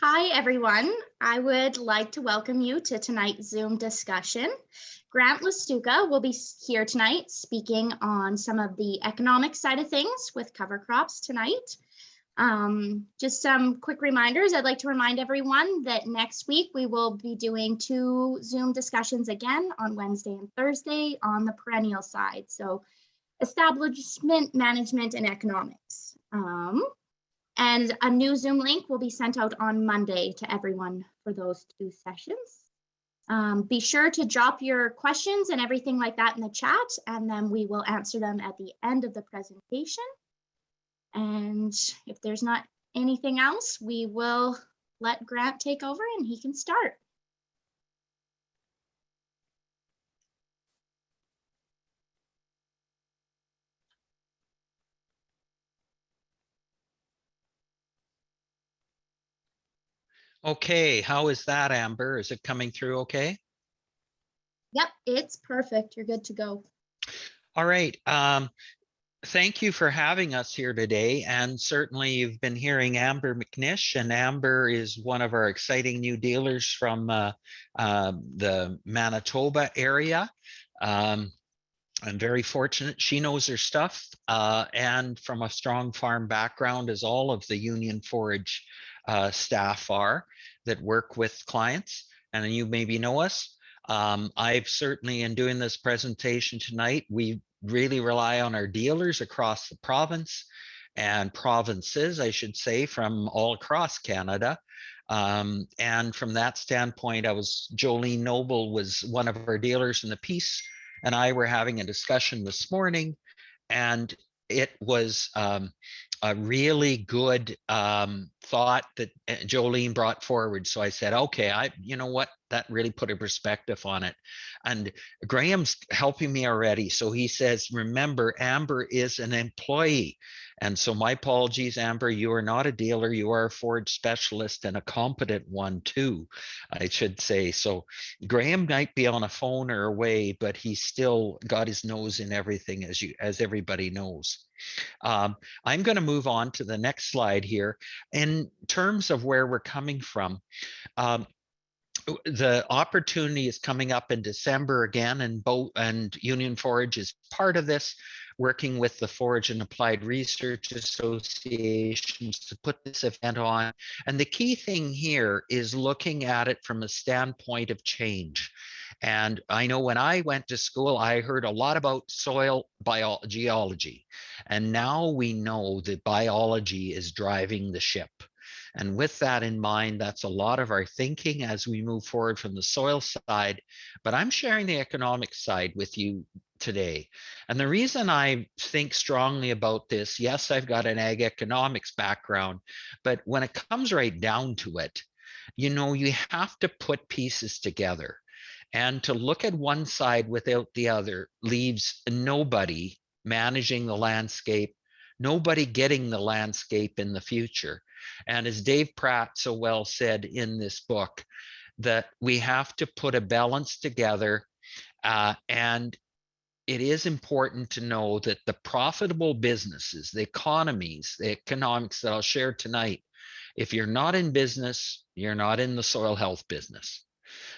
Hi, everyone. I would like to welcome you to tonight's Zoom discussion. Grant Lastiwka will be here tonight speaking on some of the economic side of things with cover crops tonight. Just some quick reminders. I'd like to remind everyone that next week we will be doing 2 Zoom discussions again on Wednesday and Thursday on the perennial side. So establishment management and economics. And a new Zoom link will be sent out on Monday to everyone for those 2 sessions. Be sure to drop your questions and everything like that in the chat, and then we will answer them at the end of the presentation. And if there's not anything else, we will let Grant take over and he can start. Okay, how is that, Amber? Is it coming through okay? Yep, it's perfect. You're good to go. All right. Thank you for having us here today. And certainly you've been hearing Amber McNish, and Amber is one of our exciting new dealers from the Manitoba area. I'm very fortunate. She knows her stuff and from a strong farm background, as all of the Union Forage staff are that work with clients. And you maybe know us. I've certainly, in doing this presentation tonight, we really rely on our dealers across the province and provinces, I should say, from all across Canada. And from that standpoint, Jolene Noble was one of our dealers in the Peace, and I were having a discussion this morning, and it was a really good thought that Jolene brought forward. So I said, okay, you know what, that really put a perspective on it. And Graham's helping me already. So he says, remember, Amber is an employee. And so my apologies, Amber, you are not a dealer. You are a forage specialist, and a competent one too, I should say. So Graham might be on a phone or away, but he's still got his nose in everything, as everybody knows. I'm going to move on to the next slide here. In terms of where we're coming from, the opportunity is coming up in December again, and Union Forage is part of this, working with the Forage and Applied Research Associations to put this event on. And the key thing here is looking at it from a standpoint of change. And I know when I went to school, I heard a lot about soil geology. And now we know that biology is driving the ship. And with that in mind, that's a lot of our thinking as we move forward from the soil side. But I'm sharing the economic side with you today. And the reason I think strongly about this, yes, I've got an ag economics background, but when it comes right down to it, you know, you have to put pieces together. And to look at one side without the other leaves nobody managing the landscape, nobody getting the landscape in the future. And as Dave Pratt so well said in this book, that we have to put a balance together. And it is important to know that the profitable businesses, the economies, the economics that I'll share tonight, if you're not in business, you're not in the soil health business.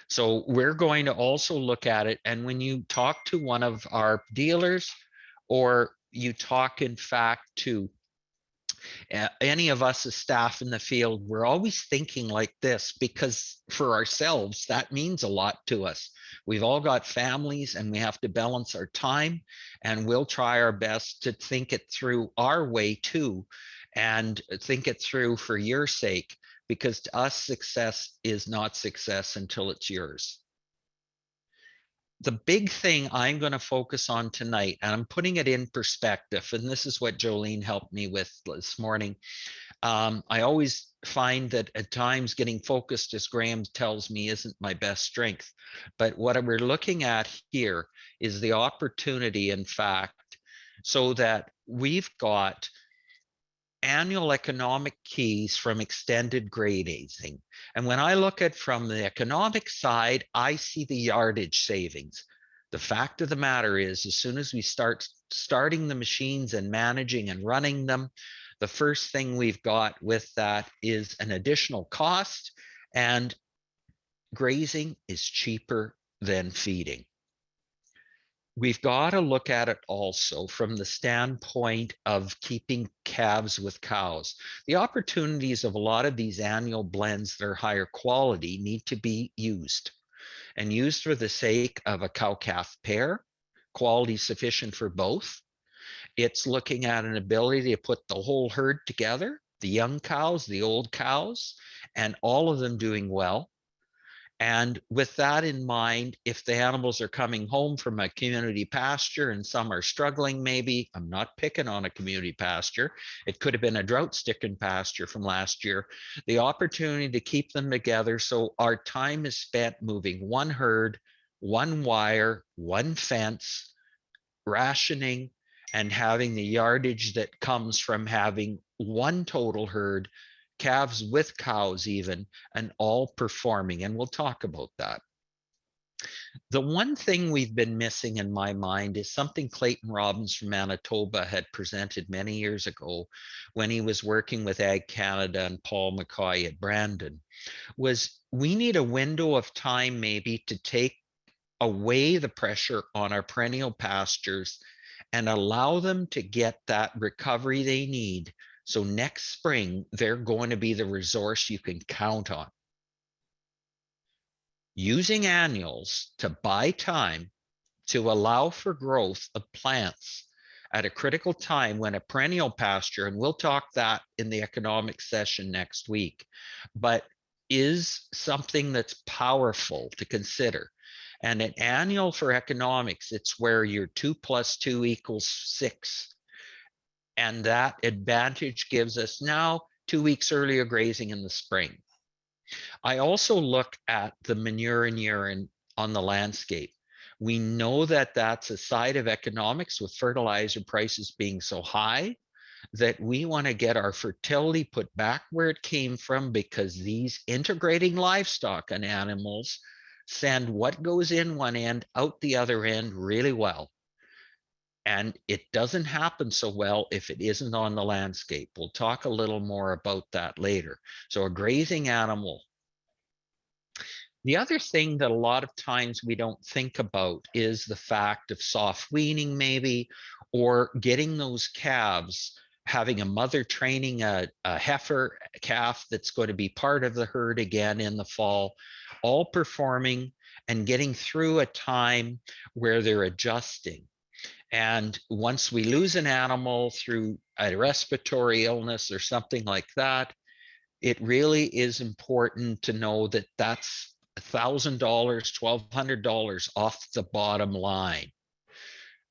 So we're going to also look at it. And when you talk to one of our dealers, or you talk, in fact, to any of us as staff in the field, we're always thinking like this, because for ourselves, that means a lot to us. We've all got families and we have to balance our time, and we'll try our best to think it through our way too, and think it through for your sake, because to us, success is not success until it's yours. The big thing I'm going to focus on tonight, and I'm putting it in perspective, and this is what Jolene helped me with this morning. I always find that at times getting focused, as Graham tells me, isn't my best strength. But what we're looking at here is the opportunity, in fact, so that we've got annual economic keys from extended grazing. And when I look at from the economic side, I see the yardage savings. The fact of the matter is, as soon as we starting the machines and managing and running them, The first thing we've got with that is an additional cost, and grazing is cheaper than feeding. We've got to look at it also from the standpoint of keeping calves with cows. The opportunities of a lot of these annual blends that are higher quality need to be used, and used for the sake of a cow-calf pair, quality sufficient for both. It's looking at an ability to put the whole herd together, the young cows, the old cows, and all of them doing well. And with that in mind, if the animals are coming home from a community pasture and some are struggling, maybe, I'm not picking on a community pasture, it could have been a drought-stricken pasture from last year, the opportunity to keep them together so our time is spent moving one herd, one wire, one fence, rationing, and having the yardage that comes from having one total herd, calves with cows even, and all performing. And we'll talk about that. The one thing we've been missing in my mind is something Clayton Robbins from Manitoba had presented many years ago when he was working with Ag Canada and Paul McCoy at Brandon, was we need a window of time maybe to take away the pressure on our perennial pastures and allow them to get that recovery they need. So next spring, they're going to be the resource you can count on. Using annuals to buy time to allow for growth of plants at a critical time when a perennial pasture, and we'll talk that in the economic session next week, but is something that's powerful to consider. And an annual for economics, it's where your 2 + 2 = 6. And that advantage gives us now 2 weeks earlier grazing in the spring. I also look at the manure and urine on the landscape. We know that that's a side of economics with fertilizer prices being so high that we want to get our fertility put back where it came from, because these integrating livestock and animals send what goes in one end out the other end really well. And it doesn't happen so well if it isn't on the landscape. We'll talk a little more about that later. So a grazing animal. The other thing that a lot of times we don't think about is the fact of soft weaning maybe, or getting those calves, having a mother training a heifer calf that's going to be part of the herd again in the fall, all performing and getting through a time where they're adjusting. And once we lose an animal through a respiratory illness or something like that, it really is important to know that that's $1,000, $1,200 off the bottom line.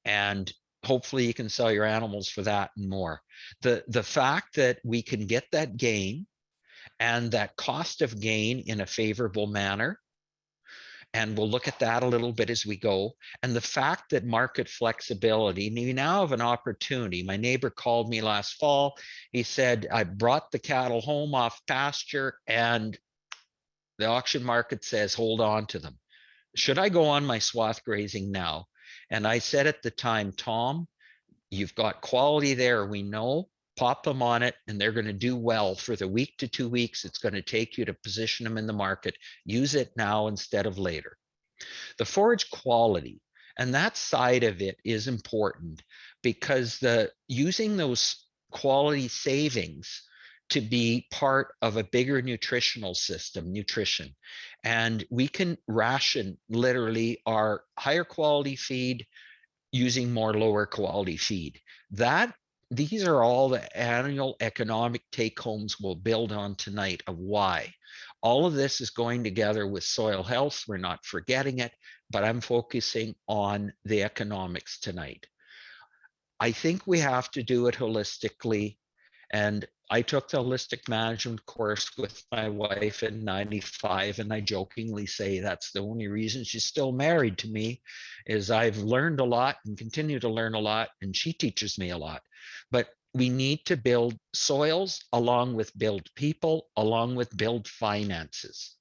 And hopefully you can sell your animals for that and more. The fact that we can get that gain and that cost of gain in a favorable manner, and we'll look at that a little bit as we go, and the fact that market flexibility, and you now have an opportunity. My neighbor called me last fall. He said, I brought the cattle home off pasture and the auction market says, hold on to them. Should I go on my swath grazing now? And I said at the time, Tom, you've got quality there. We know, pop them on it and they're going to do well for the week to 2 weeks. It's going to take you to position them in the market. Use it now instead of later. The forage quality and that side of it is important, because using those quality savings to be part of a bigger nutritional system, nutrition. And we can ration literally our higher quality feed using more lower quality feed. These are all the annual economic take homes we'll build on tonight of why. All of this is going together with soil health. We're not forgetting it, but I'm focusing on the economics tonight. I think we have to do it holistically. And I took the holistic management course with my wife in '95, and I jokingly say that's the only reason she's still married to me, is I've learned a lot and continue to learn a lot, and she teaches me a lot. But we need to build soils along with build people, along with build finances.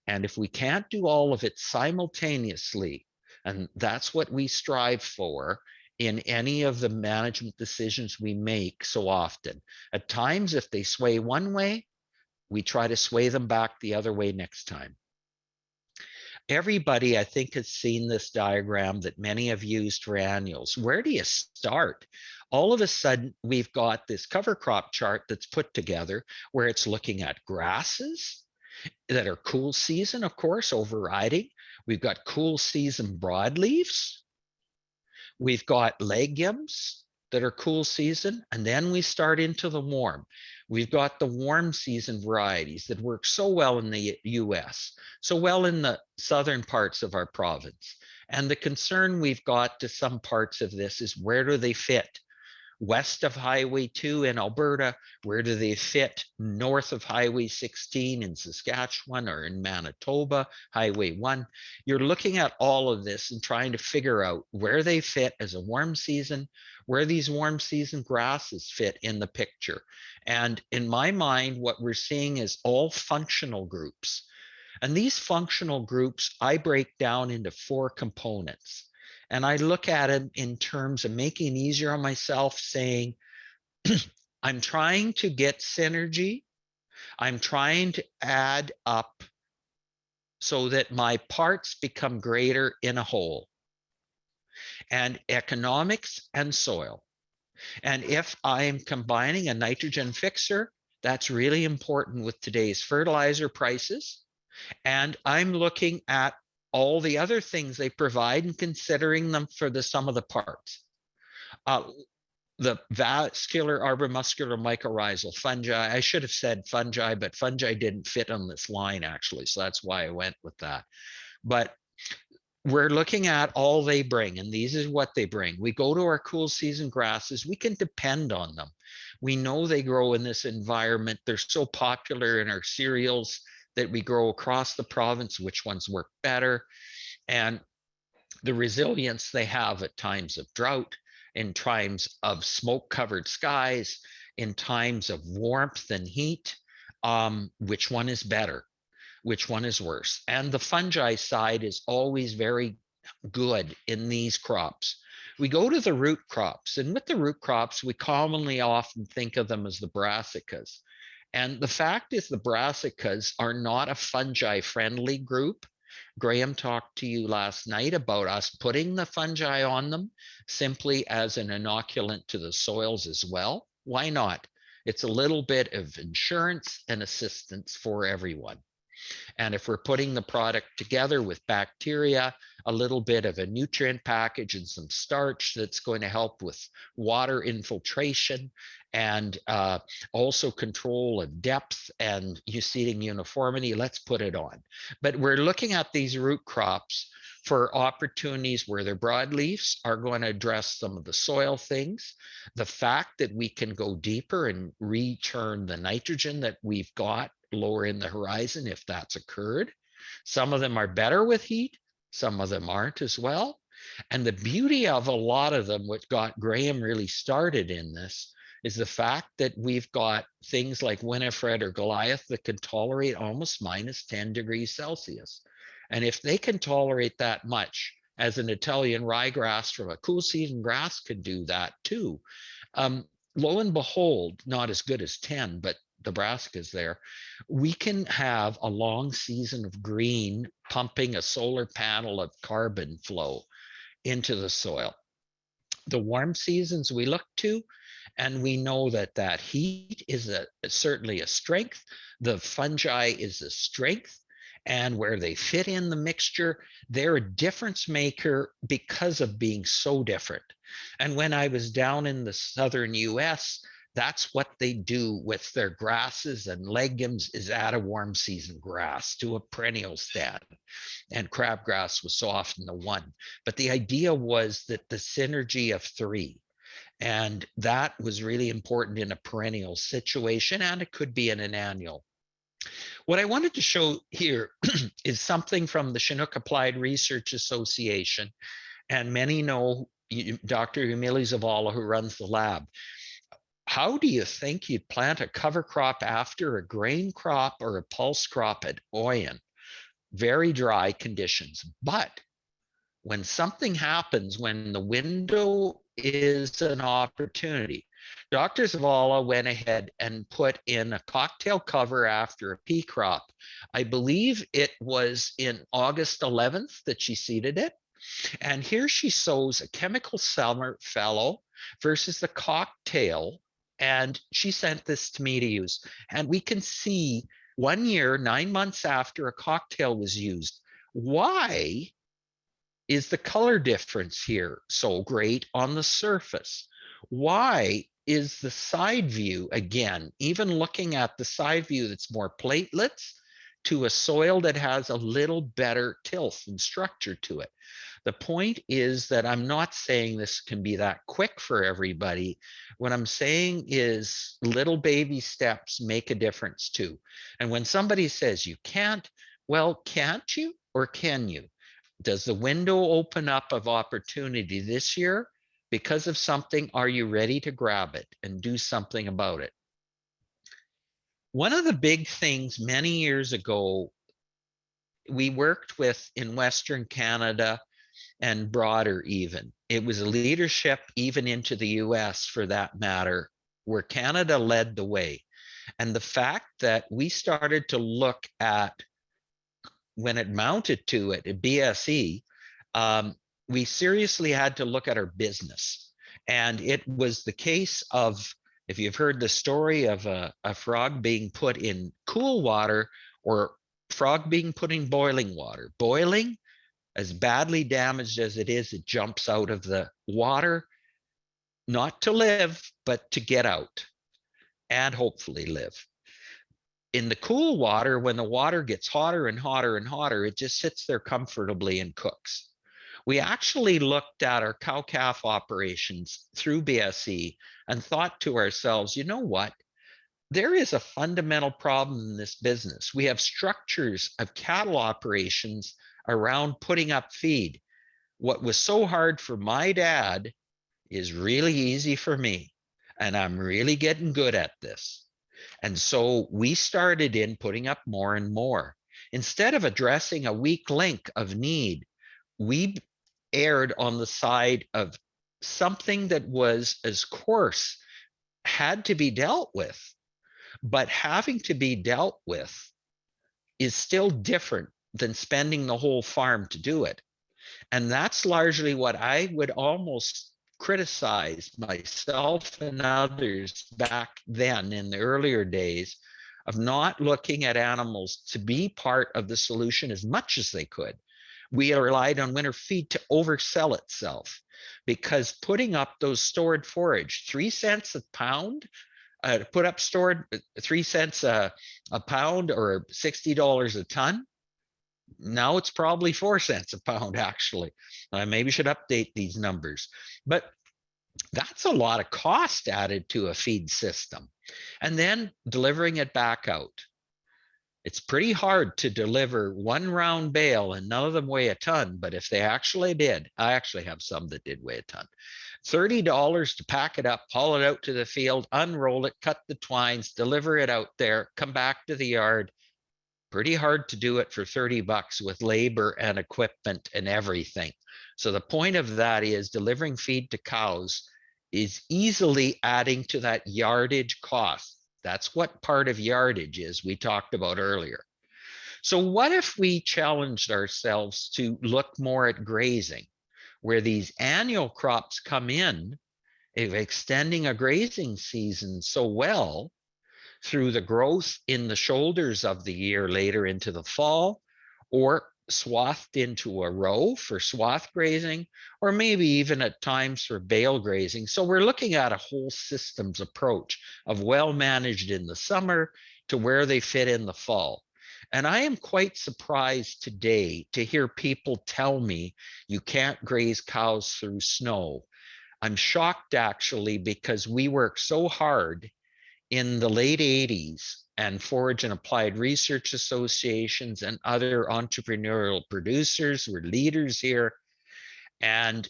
And if we can't do all of it simultaneously, and that's what we strive for in any of the management decisions we make so often. At times, if they sway one way, we try to sway them back the other way next time. Everybody, I think, has seen this diagram that many have used for annuals. Where do you start? All of a sudden, we've got this cover crop chart that's put together where it's looking at grasses that are cool season, of course, overriding. We've got cool season broadleaves. We've got legumes that are cool season, and then we start into the warm. We've got the warm season varieties that work so well in the US, so well in the southern parts of our province. And the concern we've got to some parts of this is, where do they fit? West of Highway 2 in Alberta? Where do they fit north of Highway 16 in Saskatchewan, or in Manitoba, Highway 1? You're looking at all of this and trying to figure out where they fit as a warm season, where these warm season grasses fit in the picture. And in my mind, what we're seeing is all functional groups. And these functional groups, I break down into 4 components. And I look at it in terms of making it easier on myself, saying, I'm trying to get synergy. I'm trying to add up so that my parts become greater in a whole. And economics and soil. And if I am combining a nitrogen fixer, that's really important with today's fertilizer prices. And I'm looking at all the other things they provide and considering them for the sum of the parts. The vascular, arbomuscular, mycorrhizal fungi, I should have said fungi, but fungi didn't fit on this line actually, so that's why I went with that. But we're looking at all they bring, and these is what they bring. We go to our cool season grasses, we can depend on them. We know they grow in this environment. They're so popular in our cereals that we grow across the province, which ones work better, and the resilience they have at times of drought, in times of smoke-covered skies, in times of warmth and heat. Which one is better? Which one is worse? And the fungi side is always very good in these crops. We go to the root crops, and with the root crops, we commonly often think of them as the brassicas. And the fact is, the brassicas are not a fungi-friendly group. Graham talked to you last night about us putting the fungi on them simply as an inoculant to the soils as well. Why not? It's a little bit of insurance and assistance for everyone. And if we're putting the product together with bacteria, a little bit of a nutrient package and some starch that's going to help with water infiltration and also control of depth and seeding uniformity, let's put it on. But we're looking at these root crops for opportunities where their broadleafs are going to address some of the soil things. The fact that we can go deeper and return the nitrogen that we've got lower in the horizon if that's occurred. Some of them are better with heat, some of them aren't as well. And the beauty of a lot of them, what got Graham really started in this, is the fact that we've got things like Winifred or Goliath that can tolerate almost minus 10 degrees Celsius. And if they can tolerate that much, as an Italian ryegrass from a cool season grass could do that too. Lo and behold, not as good as 10, but the brassicas there, we can have a long season of green pumping a solar panel of carbon flow into the soil. The warm seasons we look to, and we know that that heat is certainly a strength. The fungi is a strength, and where they fit in the mixture, they're a difference maker because of being so different. And when I was down in the southern US, that's what they do with their grasses and legumes, is add a warm season grass to a perennial stand. And crabgrass was so often the one. But the idea was that the synergy of 3, and that was really important in a perennial situation, and it could be in an annual. What I wanted to show here is something from the Chinook Applied Research Association, and many know Dr. Emily Zavala, who runs the lab. How do you think you'd plant a cover crop after a grain crop or a pulse crop at Oyen? Very dry conditions. But when something happens, when the window is an opportunity. Dr. Zavala went ahead and put in a cocktail cover after a pea crop. I believe it was in August 11th that she seeded it. And here she sows a chemical summer fallow versus the cocktail. And she sent this to me to use. And we can see 1 year, 9 months after a cocktail was used, why is the color difference here so great on the surface? Why is the side view, again, even looking at the side view that's more platelets to a soil that has a little better tilth and structure to it? The point is that I'm not saying this can be that quick for everybody. What I'm saying is little baby steps make a difference too. And when somebody says you can't, well, can't you or can you? Does the window open up of opportunity this year because of something? Are you ready to grab it and do something about it? One of the big things many years ago, we worked with in Western Canada and broader even. It was a leadership even into the US for that matter, where Canada led the way. And the fact that we started to look at, when it mounted to it at BSE, we seriously had to look at our business. And it was the case of, if you've heard the story of a frog being put in cool water or frog being put in boiling water. Boiling, as badly damaged as it is, it jumps out of the water, not to live, but to get out and hopefully live. In the cool water, when the water gets hotter and hotter and hotter, it just sits there comfortably and cooks. We actually looked at our cow-calf operations through BSE and thought to ourselves, you know what? There is a fundamental problem in this business. We have structures of cattle operations around putting up feed. What was so hard for my dad is really easy for me, and I'm really getting good at this. And so we started in putting up more and more. Instead of addressing a weak link of need, we erred on the side of something that was as coarse, had to be dealt with, but having to be dealt with is still different than spending the whole farm to do it. And that's largely what I would almost criticize myself and others back then in the earlier days of not looking at animals to be part of the solution as much as they could. We relied on winter feed to oversell itself, because putting up those stored forage, 3 cents a pound, put up stored 3 cents a pound or $60 a ton. Now it's probably 4 cents a pound, actually. I maybe should update these numbers, but that's a lot of cost added to a feed system. And then delivering it back out. It's pretty hard to deliver 1 round bale, and none of them weigh a ton, but if they actually did, I actually have some that did weigh a ton. $30 to pack it up, haul it out to the field, unroll it, cut the twines, deliver it out there, come back to the yard. Pretty hard to do it for $30 with labor and equipment and everything. So the point of that is delivering feed to cows is easily adding to that yardage cost. That's what part of yardage is we talked about earlier. So what if we challenged ourselves to look more at grazing, where these annual crops come in, extending a grazing season so well through the growth in the shoulders of the year later into the fall, or swathed into a row for swath grazing, or maybe even at times for bale grazing. So we're looking at a whole systems approach of well managed in the summer to where they fit in the fall. And I am quite surprised today to hear people tell me you can't graze cows through snow. I'm shocked actually, because we work so hard in the late 80s, and Forage and Applied Research Associations and other entrepreneurial producers were leaders here. And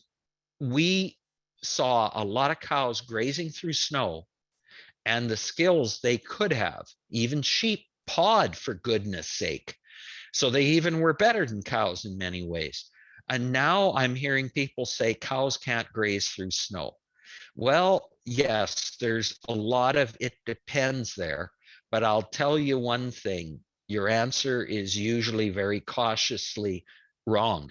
we saw a lot of cows grazing through snow, and the skills they could have, even sheep pawed for goodness sake. So they even were better than cows in many ways. And now I'm hearing people say cows can't graze through snow. Well, yes, there's a lot of it depends there, but I'll tell you one thing, your answer is usually very cautiously wrong.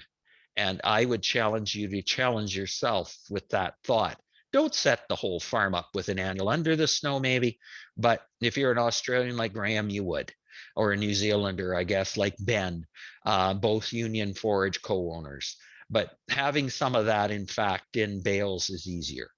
And I would challenge you to challenge yourself with that thought. Don't set the whole farm up with an annual under the snow, maybe, but if you're an Australian like Graham, you would, or a New Zealander, I guess, like Ben, both Union Forage co-owners. But having some of that, in fact, in bales is easier.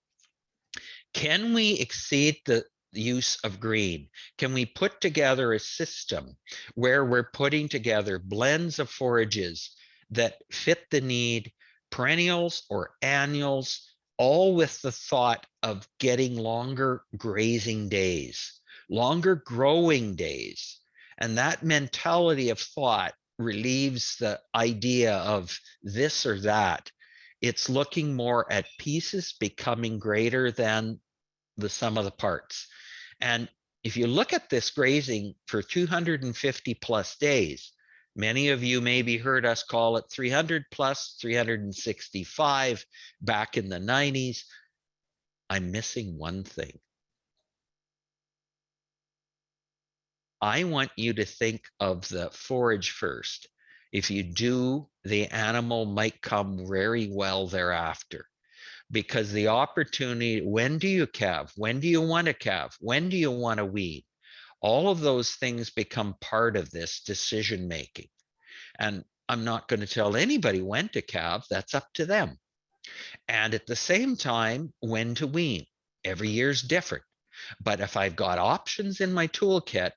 Can we exceed the use of green? Can we put together a system where we're putting together blends of forages that fit the need, perennials or annuals, all with the thought of getting longer grazing days, longer growing days? And that mentality of thought relieves the idea of this or that. It's looking more at pieces becoming greater than the sum of the parts. And if you look at this grazing for 250 plus days, many of you maybe heard us call it 300 plus, 365 back in the 90s. I'm missing one thing. I want you to think of the forage first. If you do, the animal might come very well thereafter, because the opportunity, when do you calve? When do you want to calve? When do you want to weed? All of those things become part of this decision making. And I'm not going to tell anybody when to calve, that's up to them. And at the same time, when to wean. Every year's different. But if I've got options in my toolkit,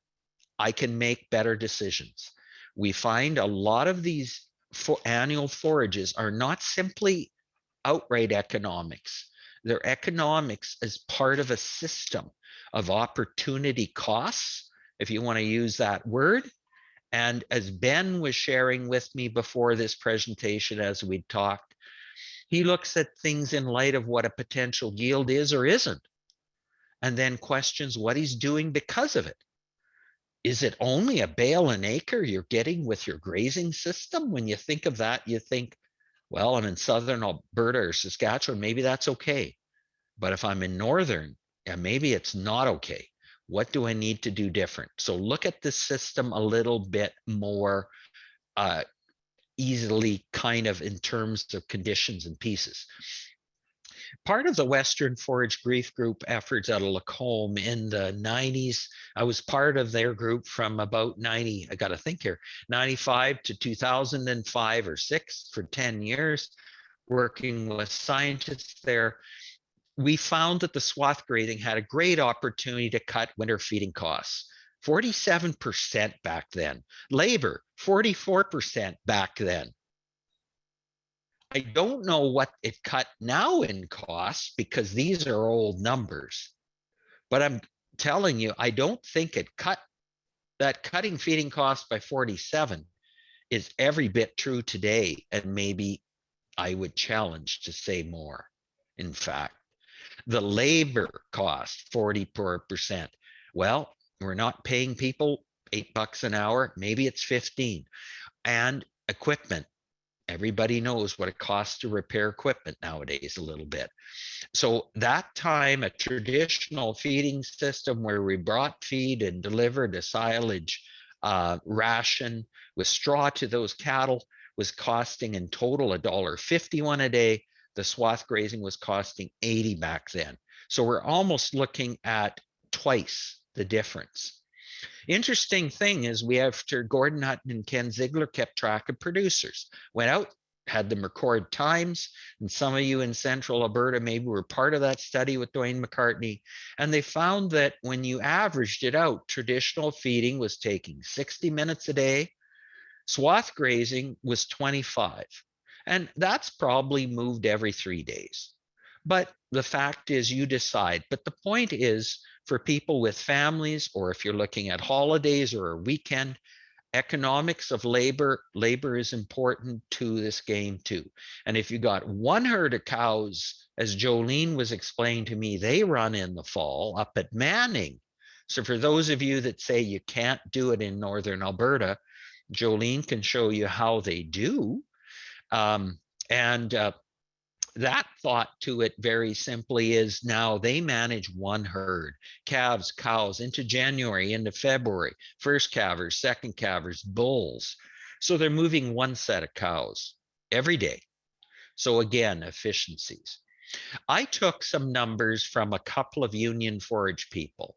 I can make better decisions. We find a lot of these annual forages are not simply outright economics. They're economics as part of a system of opportunity costs, if you want to use that word. And as Ben was sharing with me before this presentation, as we talked, he looks at things in light of what a potential yield is or isn't, and then questions what he's doing because of it. Is it only a bale an acre you're getting with your grazing system? When you think of that, you think, well, I'm in southern Alberta or Saskatchewan, maybe that's okay. But if I'm in northern, yeah, maybe it's not okay. What do I need to do different? So look at the system a little bit more easily, kind of in terms of conditions and pieces. Part of the Western Forage Grief Group efforts out of Lacombe in the 90s, I was part of their group from about 90, I got to think here, 95 to 2005 or 6 for 10 years, working with scientists there. We found that the swath grazing had a great opportunity to cut winter feeding costs. 47% back then. Labor, 44% back then. I don't know what it cut now in costs because these are old numbers, but I'm telling you, I don't think it cut that cutting feeding costs by 47 is every bit true today. And maybe I would challenge to say more. In fact, the labor cost 44%. Well, we're not paying people $8 an hour. Maybe it's 15. And equipment. Everybody knows what it costs to repair equipment nowadays a little bit. So that time, a traditional feeding system where we brought feed and delivered a silage ration with straw to those cattle was costing in total $1.51 a day. The swath grazing was costing 80 back then. So we're almost looking at twice the difference. Interesting thing is we after Gordon Hutton and Ken Ziegler kept track of producers, went out, had them record times, and some of you in central Alberta maybe were part of that study with Dwayne McCartney, and they found that when you averaged it out, traditional feeding was taking 60 minutes a day, swath grazing was 25, and that's probably moved every 3 days. But the fact is you decide. But the point is for people with families, or if you're looking at holidays or a weekend, economics of labor is important to this game too. And if you got one herd of cows, as Jolene was explaining to me, they run in the fall up at Manning. So for those of you that say you can't do it in northern Alberta, Jolene can show you how they do. And that thought to it very simply is now they manage one herd, calves, cows, into January, into February, first calvers, second calvers, bulls. So they're moving one set of cows every day. So again, efficiencies. I took some numbers from a couple of union forage people.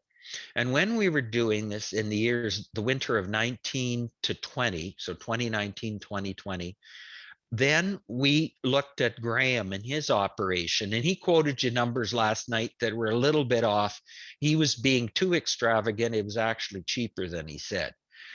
And when we were doing this in the winter of 19 to 20, so 2019, 2020, then we looked at Graham and his operation, and he quoted you numbers last night that were a little bit off. He was being too extravagant. It was actually cheaper than he said.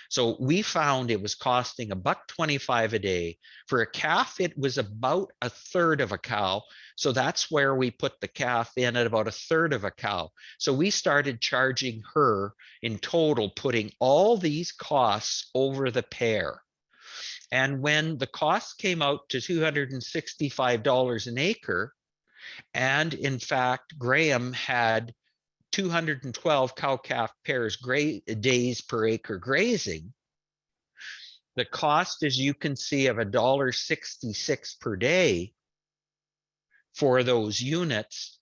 So we found it was costing $1.25 a day. For a calf, it was about a third of a cow. So that's where we put the calf in at about a third of a cow. So we started charging her in total, putting all these costs over the pair. And when the cost came out to $265 an acre, and in fact, Graham had 212 cow-calf pairs days per acre grazing, the cost, as you can see, of $1.66 per day for those units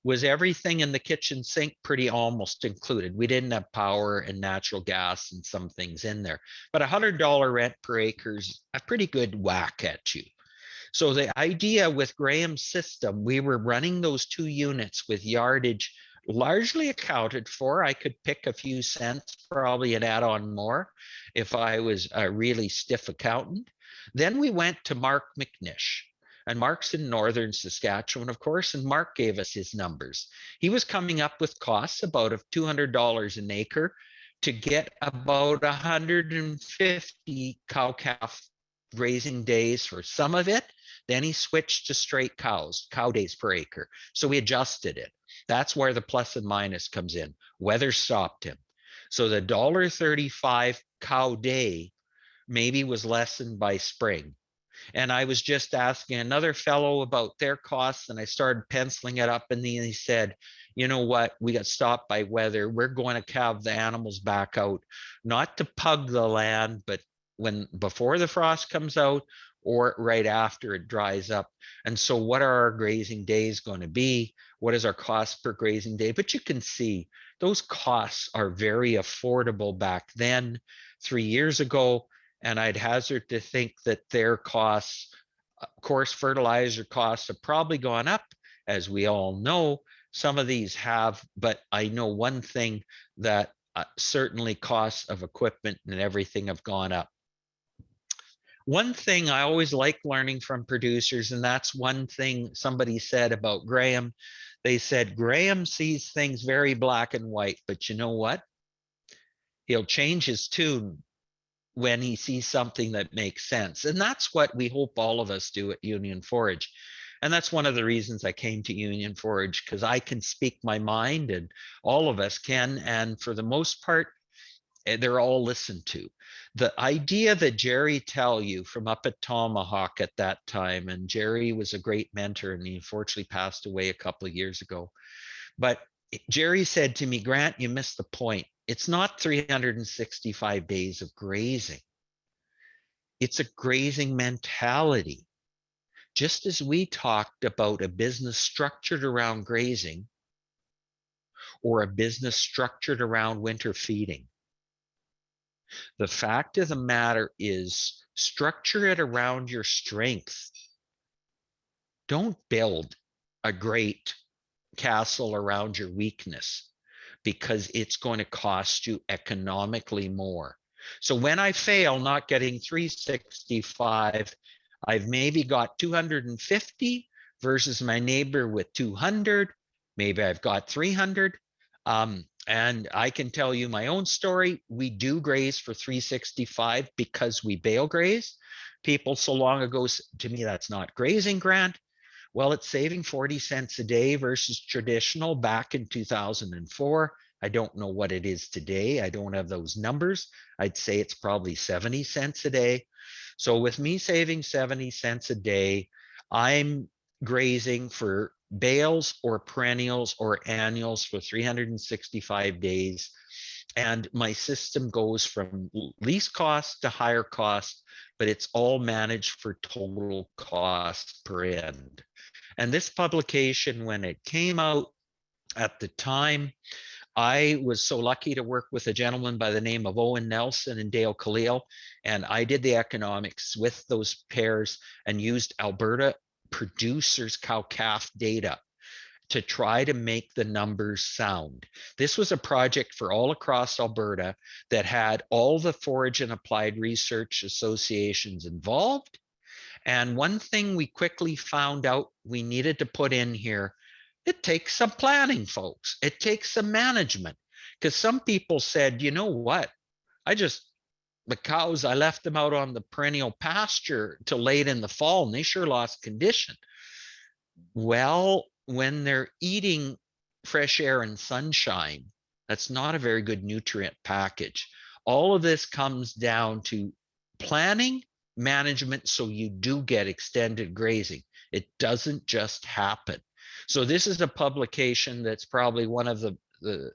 was everything in the kitchen sink pretty almost included. We didn't have power and natural gas and some things in there, but $100 rent per acre is a pretty good whack at you. So the idea with Graham's system, we were running those two units with yardage largely accounted for. I could pick a few cents, probably, and add on more if I was a really stiff accountant. Then we went to Mark McNish. And Mark's in northern Saskatchewan, of course, and Mark gave us his numbers. He was coming up with costs about of $200 an acre to get about 150 cow-calf grazing days for some of it. Then he switched to straight cows, cow days per acre. So we adjusted it. That's where the plus and minus comes in. Weather stopped him. So the $1.35 cow day maybe was lessened by spring. And I was just asking another fellow about their costs, and I started penciling it up, and then he said, you know what, we got stopped by weather. We're going to calve the animals back out, not to pug the land, but before the frost comes out or right after it dries up. And so what are our grazing days going to be? What is our cost per grazing day? But you can see those costs are very affordable back then, 3 years ago. And I'd hazard to think that their costs, of course, fertilizer costs have probably gone up, as we all know. Some of these have, but I know one thing, that certainly costs of equipment and everything have gone up. One thing I always like learning from producers, and that's one thing somebody said about Graham. They said, Graham sees things very black and white, but you know what? He'll change his tune when he sees something that makes sense. And that's what we hope all of us do at Union Forage. And that's one of the reasons I came to Union Forage, because I can speak my mind, and all of us can. And for the most part, they're all listened to. The idea that Jerry tell you from up at Tomahawk at that time, and Jerry was a great mentor, and he unfortunately passed away a couple of years ago. But Jerry said to me, Grant, you missed the point. It's not 365 days of grazing. It's a grazing mentality. Just as we talked about a business structured around grazing or a business structured around winter feeding, the fact of the matter is structure it around your strength. Don't build a great castle around your weakness, because it's going to cost you economically more. So when I fail not getting 365, I've maybe got 250 versus my neighbor with 200. Maybe I've got 300. And I can tell you my own story. We do graze for 365 because we bale graze. People so long ago to me, that's not grazing, Grant. Well, it's saving 40 cents a day versus traditional back in 2004. I don't know what it is today. I don't have those numbers. I'd say it's probably 70 cents a day. So with me saving 70 cents a day, I'm grazing for bales or perennials or annuals for 365 days. And my system goes from least cost to higher cost, but it's all managed for total cost per end. And this publication, when it came out at the time, I was so lucky to work with a gentleman by the name of Owen Nelson and Dale Khalil, and I did the economics with those pairs and used Alberta producers cow-calf data to try to make the numbers sound. This was a project for all across Alberta that had all the forage and applied research associations involved. And one thing we quickly found out we needed to put in here, it takes some planning, folks. It takes some management. Because some people said, you know what? The cows, I left them out on the perennial pasture till late in the fall and they sure lost condition. Well, when they're eating fresh air and sunshine, that's not a very good nutrient package. All of this comes down to planning, management, so you do get extended grazing. It doesn't just happen. So this is a publication that's probably one of the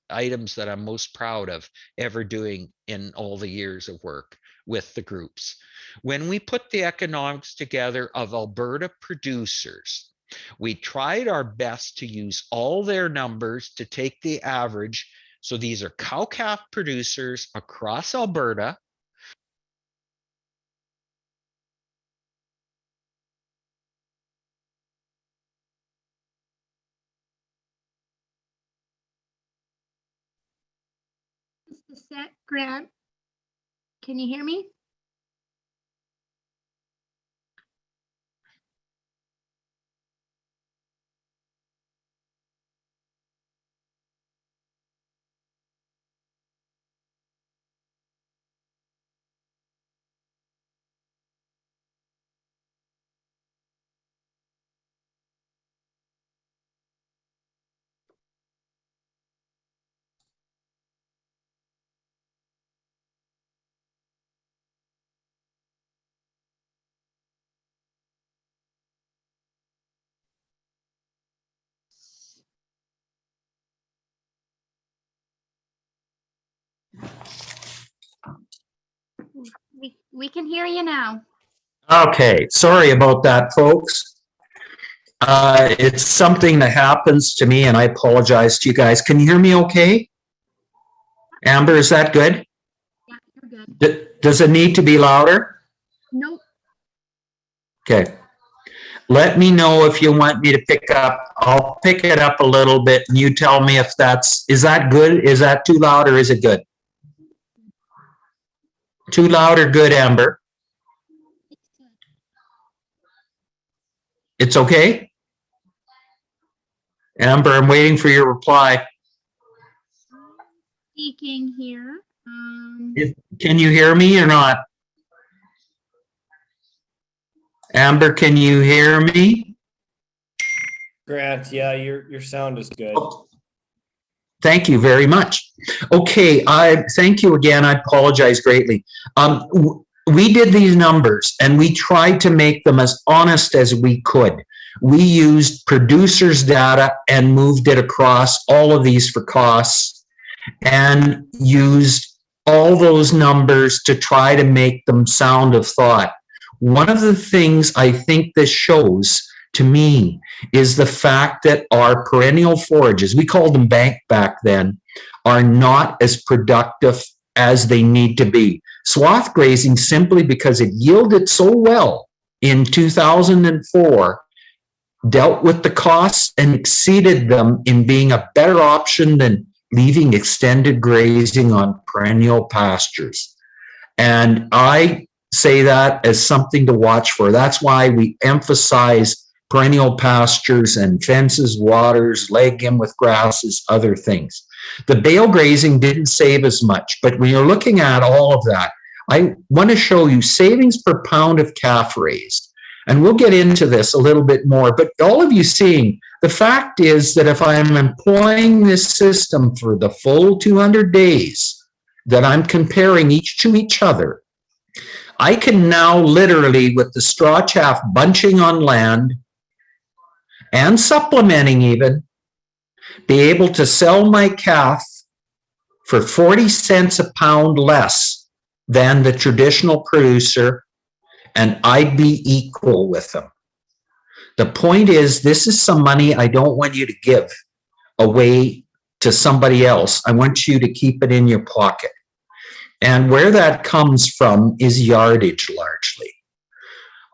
items that I'm most proud of ever doing in all the years of work with the groups. When we put the economics together of Alberta producers, we tried our best to use all their numbers to take the average. So these are cow-calf producers across Alberta. Just a sec, Grant. Can you hear me? We can hear you now. Okay, sorry about that, folks. It's something that happens to me and I apologize to you guys. Can you hear me okay? Amber, is that good? Yeah, you're good. Does it need to be louder? Nope. Okay. Let me know if you want me to pick up. I'll pick it up a little bit and you tell me if is that good? Is that too loud or is it good? Too loud or good, Amber? It's okay? Amber, I'm waiting for your reply. Speaking here. Can you hear me or not? Amber, can you hear me? Grant, yeah, your sound is good. Oh, thank you very much. Okay, thank you again. I apologize greatly. We did these numbers and we tried to make them as honest as we could. We used producers' data and moved it across all of these for costs and used all those numbers to try to make them sound of thought. One of the things I think this shows to me is the fact that our perennial forages, we called them bank back then, are not as productive as they need to be. Swath grazing, simply because it yielded so well in 2004, dealt with the costs and exceeded them in being a better option than leaving extended grazing on perennial pastures. And I say that as something to watch for. That's why we emphasize perennial pastures and fences, waters, legume with grasses, other things. The bale grazing didn't save as much, but when you're looking at all of that, I want to show you savings per pound of calf raised. And we'll get into this a little bit more, but all of you seeing, the fact is that if I'm employing this system for the full 200 days that I'm comparing each to each other, I can now literally, with the straw chaff bunching on land and supplementing even, be able to sell my calf for 40 cents a pound less than the traditional producer, and I'd be equal with them. The point is, this is some money I don't want you to give away to somebody else. I want you to keep it in your pocket. And where that comes from is yardage largely.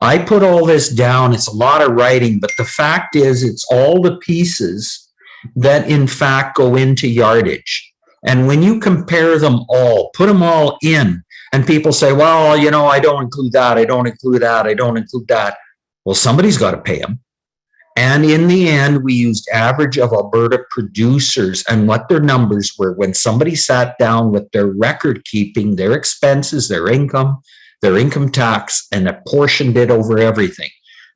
I put all this down. It's a lot of writing, but the fact is it's all the pieces that in fact go into yardage. And when you compare them all, put them all in, and people say, well, you know, I don't include that, I don't include that, I don't include that. Well, somebody's got to pay them. And in the end, we used average of Alberta producers and what their numbers were when somebody sat down with their record keeping, their expenses, their income tax, and apportioned it over everything.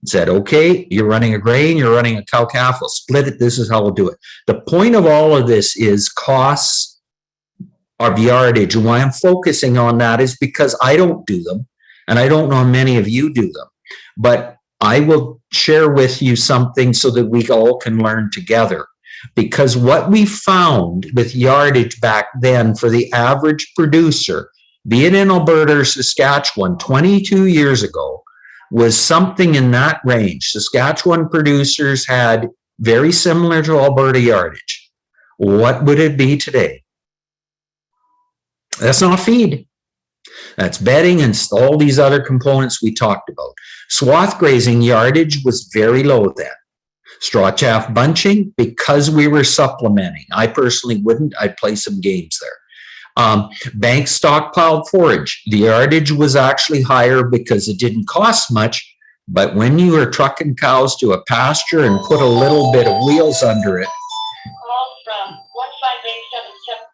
Said, okay, you're running a grain, you're running a cow-calf, we'll split it, this is how we'll do it. The point of all of this is costs of yardage. And why I'm focusing on that is because I don't do them, and I don't know how many of you do them, but I will share with you something so that we all can learn together. Because what we found with yardage back then for the average producer, be it in Alberta or Saskatchewan 22 years ago, was something in that range. Saskatchewan producers had very similar to Alberta yardage. What would it be today? That's not feed. That's bedding and all these other components we talked about. Swath grazing yardage was very low then. Straw chaff bunching, because we were supplementing. I personally wouldn't. I'd play some games there. Bank stockpiled forage. The yardage was actually higher because it didn't cost much, but when you were trucking cows to a pasture and put a little bit of wheels under it. Call from 15877.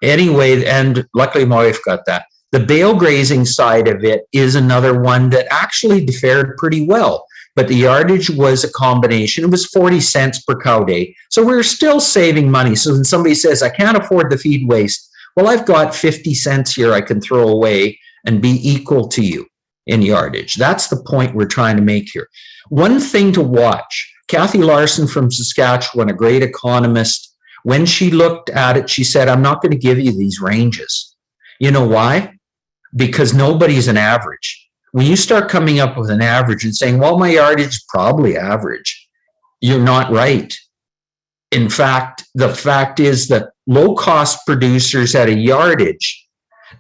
Anyway, and luckily my wife got that. The bale grazing side of it is another one that actually fared pretty well, but the yardage was a combination. It was 40 cents per cow day. So we're still saving money. So when somebody says, I can't afford the feed waste, well, I've got 50 cents here I can throw away and be equal to you in yardage. That's the point we're trying to make here. One thing to watch, Kathy Larson from Saskatchewan, a great economist, when she looked at it, she said, I'm not going to give you these ranges. You know why? Because nobody's an average. When you start coming up with an average and saying, well, my yardage is probably average, you're not right. In fact, the fact is that low-cost producers had a yardage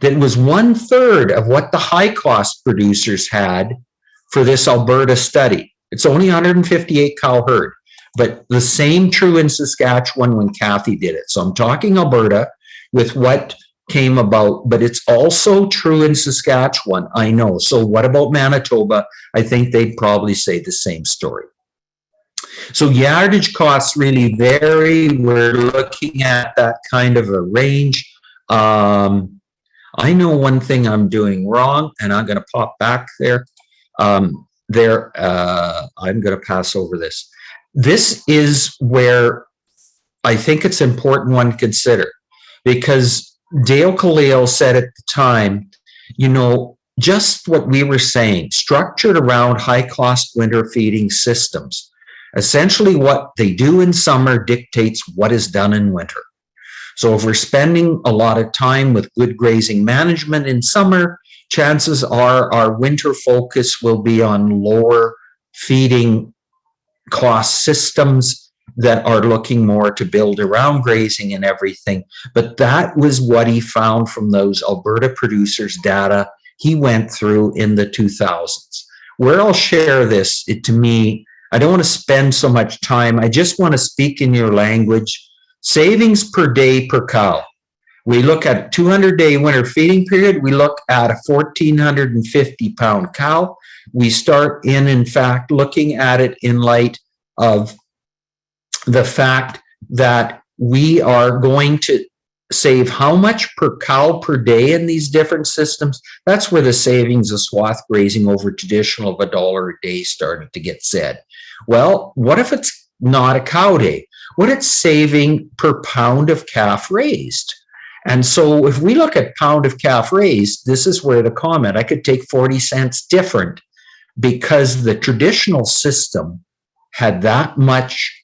that was 1/3 of what the high-cost producers had for this Alberta study. It's only 158 cow herd, but the same true in Saskatchewan when Kathy did it. So I'm talking Alberta with what came about, but it's also true in Saskatchewan, I know. So what about Manitoba? I think they'd probably say the same story. So yardage costs really vary. We're looking at that kind of a range. I know one thing I'm doing wrong, and I'm going to pop back there. I'm going to pass over this. This is where I think it's important one to consider, because Dale Khalil said at the time, you know, just what we were saying, structured around high-cost winter feeding systems. Essentially, what they do in summer dictates what is done in winter. So if we're spending a lot of time with good grazing management in summer, chances are our winter focus will be on lower feeding cost systems that are looking more to build around grazing and everything. But that was what he found from those Alberta producers' data he went through in the 2000s. Where I'll share this, to me, I don't want to spend so much time. I just want to speak in your language. Savings per day per cow. We look at 200-day winter feeding period. We look at a 1,450-pound cow. We start in fact, looking at it in light of the fact that we are going to save how much per cow per day in these different systems. That's where the savings of swath grazing over traditional of $1 a day started to get said. Well, what if it's not a cow day? What it's saving per pound of calf raised? And so if we look at pound of calf raised, this is where the comment, I could take 40 cents different because the traditional system had that much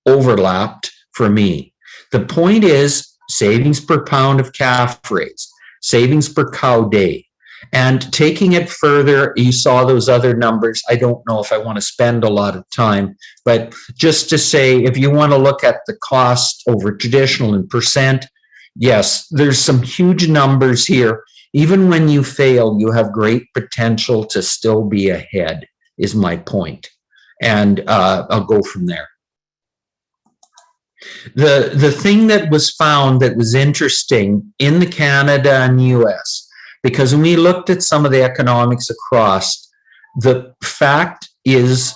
overlapped for me. The point is, savings per pound of calf raised, savings per cow day. And taking it further, you saw those other numbers. I don't know if I want to spend a lot of time, but just to say, if you want to look at the cost over traditional in percent, yes, there's some huge numbers here. Even when you fail, you have great potential to still be ahead, is my point. And I'll go from there. The thing that was found that was interesting in the Canada and US, because when we looked at some of the economics across, the fact is,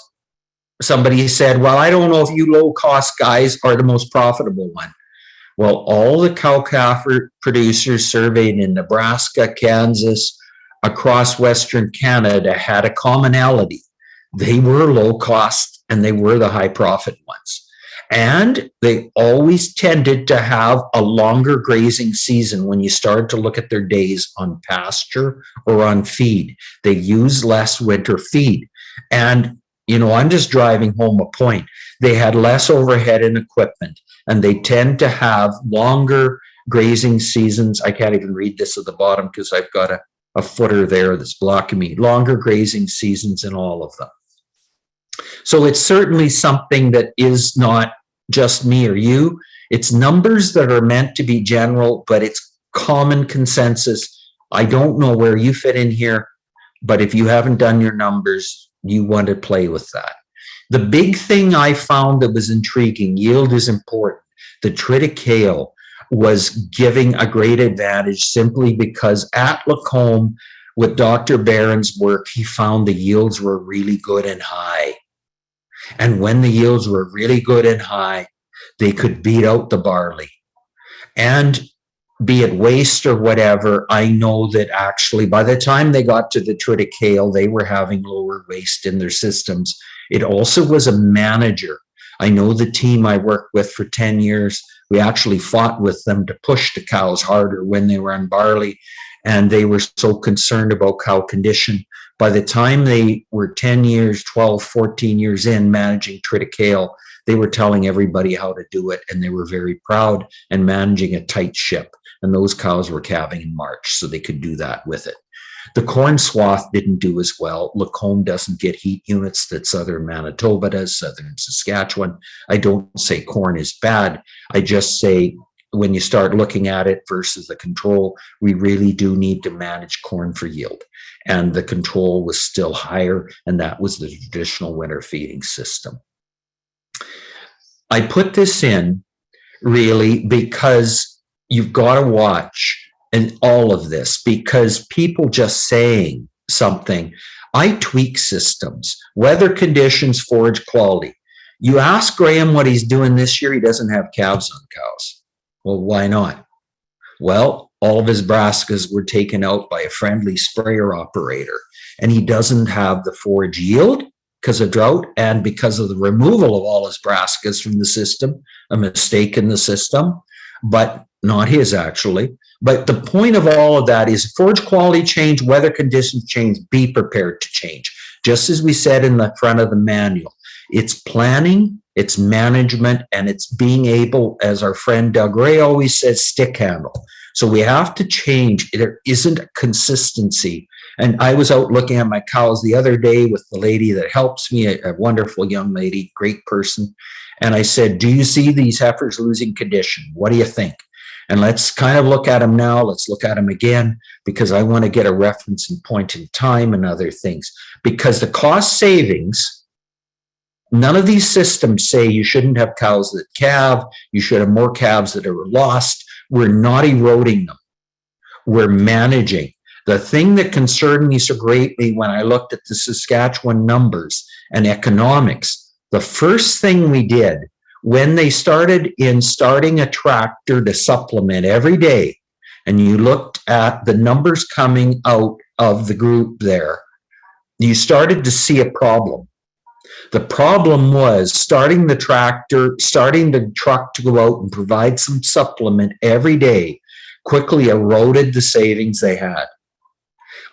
somebody said, well, I don't know if you low-cost guys are the most profitable one. Well, all the cow-calf producers surveyed in Nebraska, Kansas, across Western Canada had a commonality. They were low-cost and they were the high-profit ones. And they always tended to have a longer grazing season when you started to look at their days on pasture or on feed. They use less winter feed. And, you know, I'm just driving home a point. They had less overhead and equipment, and they tend to have longer grazing seasons. I can't even read this at the bottom because I've got a footer there that's blocking me. Longer grazing seasons in all of them. So it's certainly something that is not just me or you. It's numbers that are meant to be general, but it's common consensus. I don't know where you fit in here, but if you haven't done your numbers, you want to play with that. The big thing I found that was intriguing, yield is important. The triticale was giving a great advantage simply because at Lacombe, with Dr. Barron's work, he found the yields were really good and high. And when the yields were really good and high, they could beat out the barley. And be it waste or whatever, I know that actually by the time they got to the triticale, they were having lower waste in their systems. It also was a manager. I know the team I worked with for 10 years, we actually fought with them to push the cows harder when they were on barley, and they were so concerned about cow condition. By the time they were 10 years, 12, 14 years in managing triticale, they were telling everybody how to do it, and they were very proud and managing a tight ship. And those cows were calving in March, so they could do that with it. The corn swath didn't do as well. Lacombe doesn't get heat units that southern Manitoba does, southern Saskatchewan. I don't say corn is bad. I just say when you start looking at it versus the control, we really do need to manage corn for yield. And the control was still higher, and that was the traditional winter feeding system. I put this in really because you've got to watch in all of this, because people just saying something. I tweak systems, weather conditions, forage quality. You ask Graham what he's doing this year, he doesn't have calves on cows. Well, why not? Well, all of his brassicas were taken out by a friendly sprayer operator, and he doesn't have the forage yield because of drought and because of the removal of all his brassicas from the system, a mistake in the system, but not his actually. But the point of all of that is forage quality change, weather conditions change, be prepared to change. Just as we said in the front of the manual, it's planning, it's management, and it's being able, as our friend Doug Ray always says, stick handle. So we have to change. There isn't a consistency. And I was out looking at my cows the other day with the lady that helps me, a wonderful young lady, great person. And I said, do you see these heifers losing condition? What do you think? And let's kind of look at them now. Let's look at them again, because I want to get a reference and point in time and other things. Because the cost savings, none of these systems say you shouldn't have cows that calve, you should have more calves that are lost. We're not eroding them. We're managing. The thing that concerned me so greatly when I looked at the Saskatchewan numbers and economics, the first thing we did when they started starting a tractor to supplement every day, and you looked at the numbers coming out of the group there, you started to see a problem. The problem was starting the tractor, starting the truck to go out and provide some supplement every day quickly eroded the savings they had.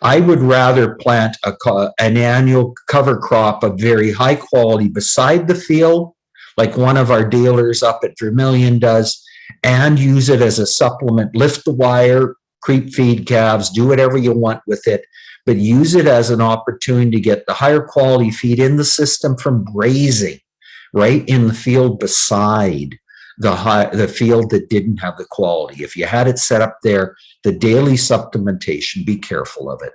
I would rather plant an annual cover crop of very high quality beside the field, like one of our dealers up at Vermilion does, and use it as a supplement. Lift the wire, creep feed calves, do whatever you want with it, but use it as an opportunity to get the higher quality feed in the system from grazing, right in the field beside the field that didn't have the quality. If you had it set up there, the daily supplementation, be careful of it.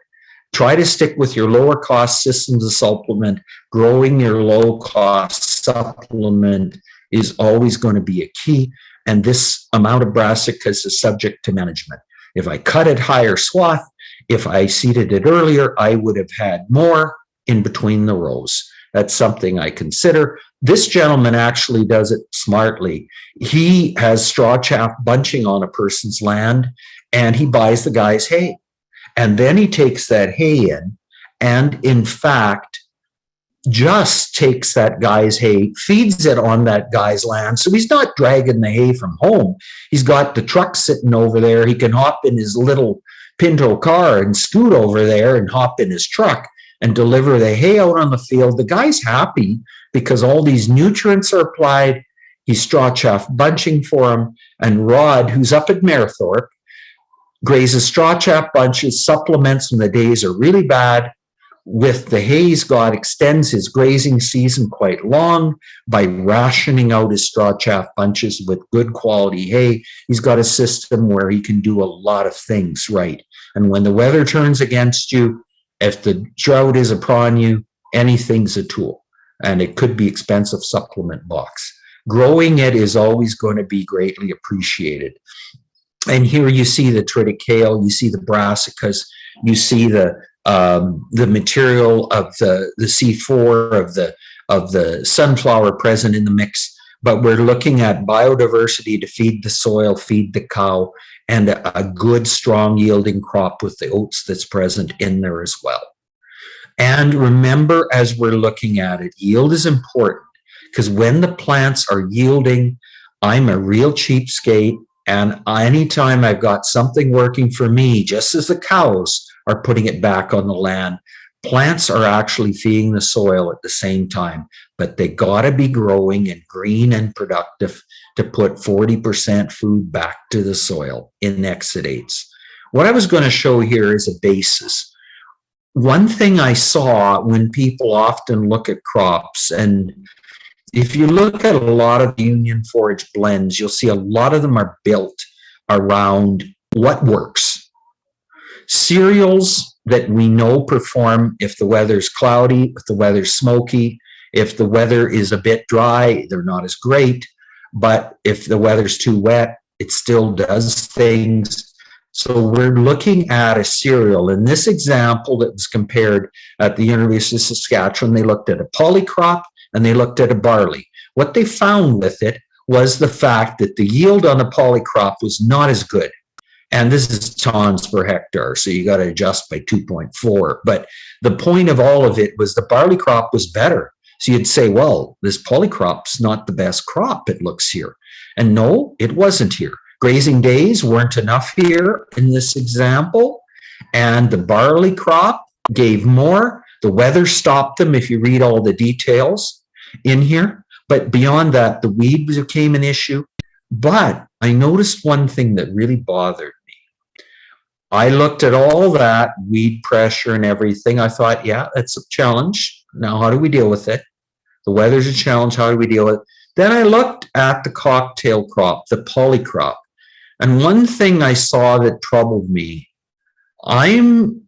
Try to stick with your lower cost systems of supplement. Growing your low cost supplement is always going to be a key. And this amount of brassicas is subject to management. If I cut it higher swath, if I seeded it earlier, I would have had more in between the rows. That's something I consider. This gentleman actually does it smartly. He has straw chaff bunching on a person's land, and he buys the guy's hay. And then he takes that hay in, and in fact, just takes that guy's hay, feeds it on that guy's land. So he's not dragging the hay from home. He's got the truck sitting over there. He can hop in his little Pinto car and scoot over there and hop in his truck and deliver the hay out on the field. The guy's happy because all these nutrients are applied. He's straw chaff bunching for him. And Rod, who's up at Merithorpe, grazes straw chaff bunches, supplements when the days are really bad. With the hay he's got, extends his grazing season quite long by rationing out his straw chaff bunches with good quality hay. He's got a system where he can do a lot of things right. And when the weather turns against you, if the drought is upon you, anything's a tool. And it could be expensive supplement box. Growing it is always going to be greatly appreciated. And here you see the triticale, you see the brassicas, you see the material of the C4 of the sunflower present in the mix. But we're looking at biodiversity to feed the soil, feed the cow, and a good, strong yielding crop with the oats that's present in there as well. And remember, as we're looking at it, yield is important because when the plants are yielding, I'm a real cheapskate. And anytime I've got something working for me, just as the cows are putting it back on the land, plants are actually feeding the soil at the same time, but they got to be growing and green and productive to put 40% food back to the soil in exudates. What I was going to show here is a basis. One thing I saw when people often look at crops, and if you look at a lot of Union Forage blends, you'll see a lot of them are built around what works. Cereals that we know perform if the weather's cloudy, if the weather's smoky, if the weather is a bit dry, they're not as great. But if the weather's too wet, it still does things. So we're looking at a cereal. In this example that was compared at the University of Saskatchewan, they looked at a polycrop and they looked at a barley. What they found with it was the fact that the yield on the polycrop was not as good. And this is tons per hectare, so you got to adjust by 2.4. But the point of all of it was the barley crop was better. So you'd say, well, this polycrop's not the best crop, it looks here. And no, it wasn't here. Grazing days weren't enough here in this example. And the barley crop gave more. The weather stopped them if you read all the details in here. But beyond that, the weed became an issue. But I noticed one thing that really bothered me. I looked at all that weed pressure and everything. I thought, yeah, that's a challenge. Now, how do we deal with it? The weather's a challenge. How do we deal with it? Then I looked at the cocktail crop, the polycrop. And one thing I saw that troubled me, I'm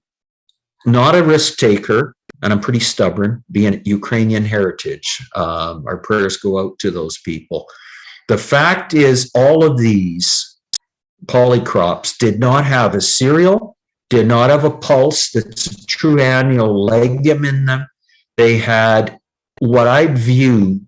not a risk taker, and I'm pretty stubborn, being Ukrainian heritage. Our prayers go out to those people. The fact is, all of these polycrops did not have a cereal, did not have a pulse that's a true annual legume in them. They had what I view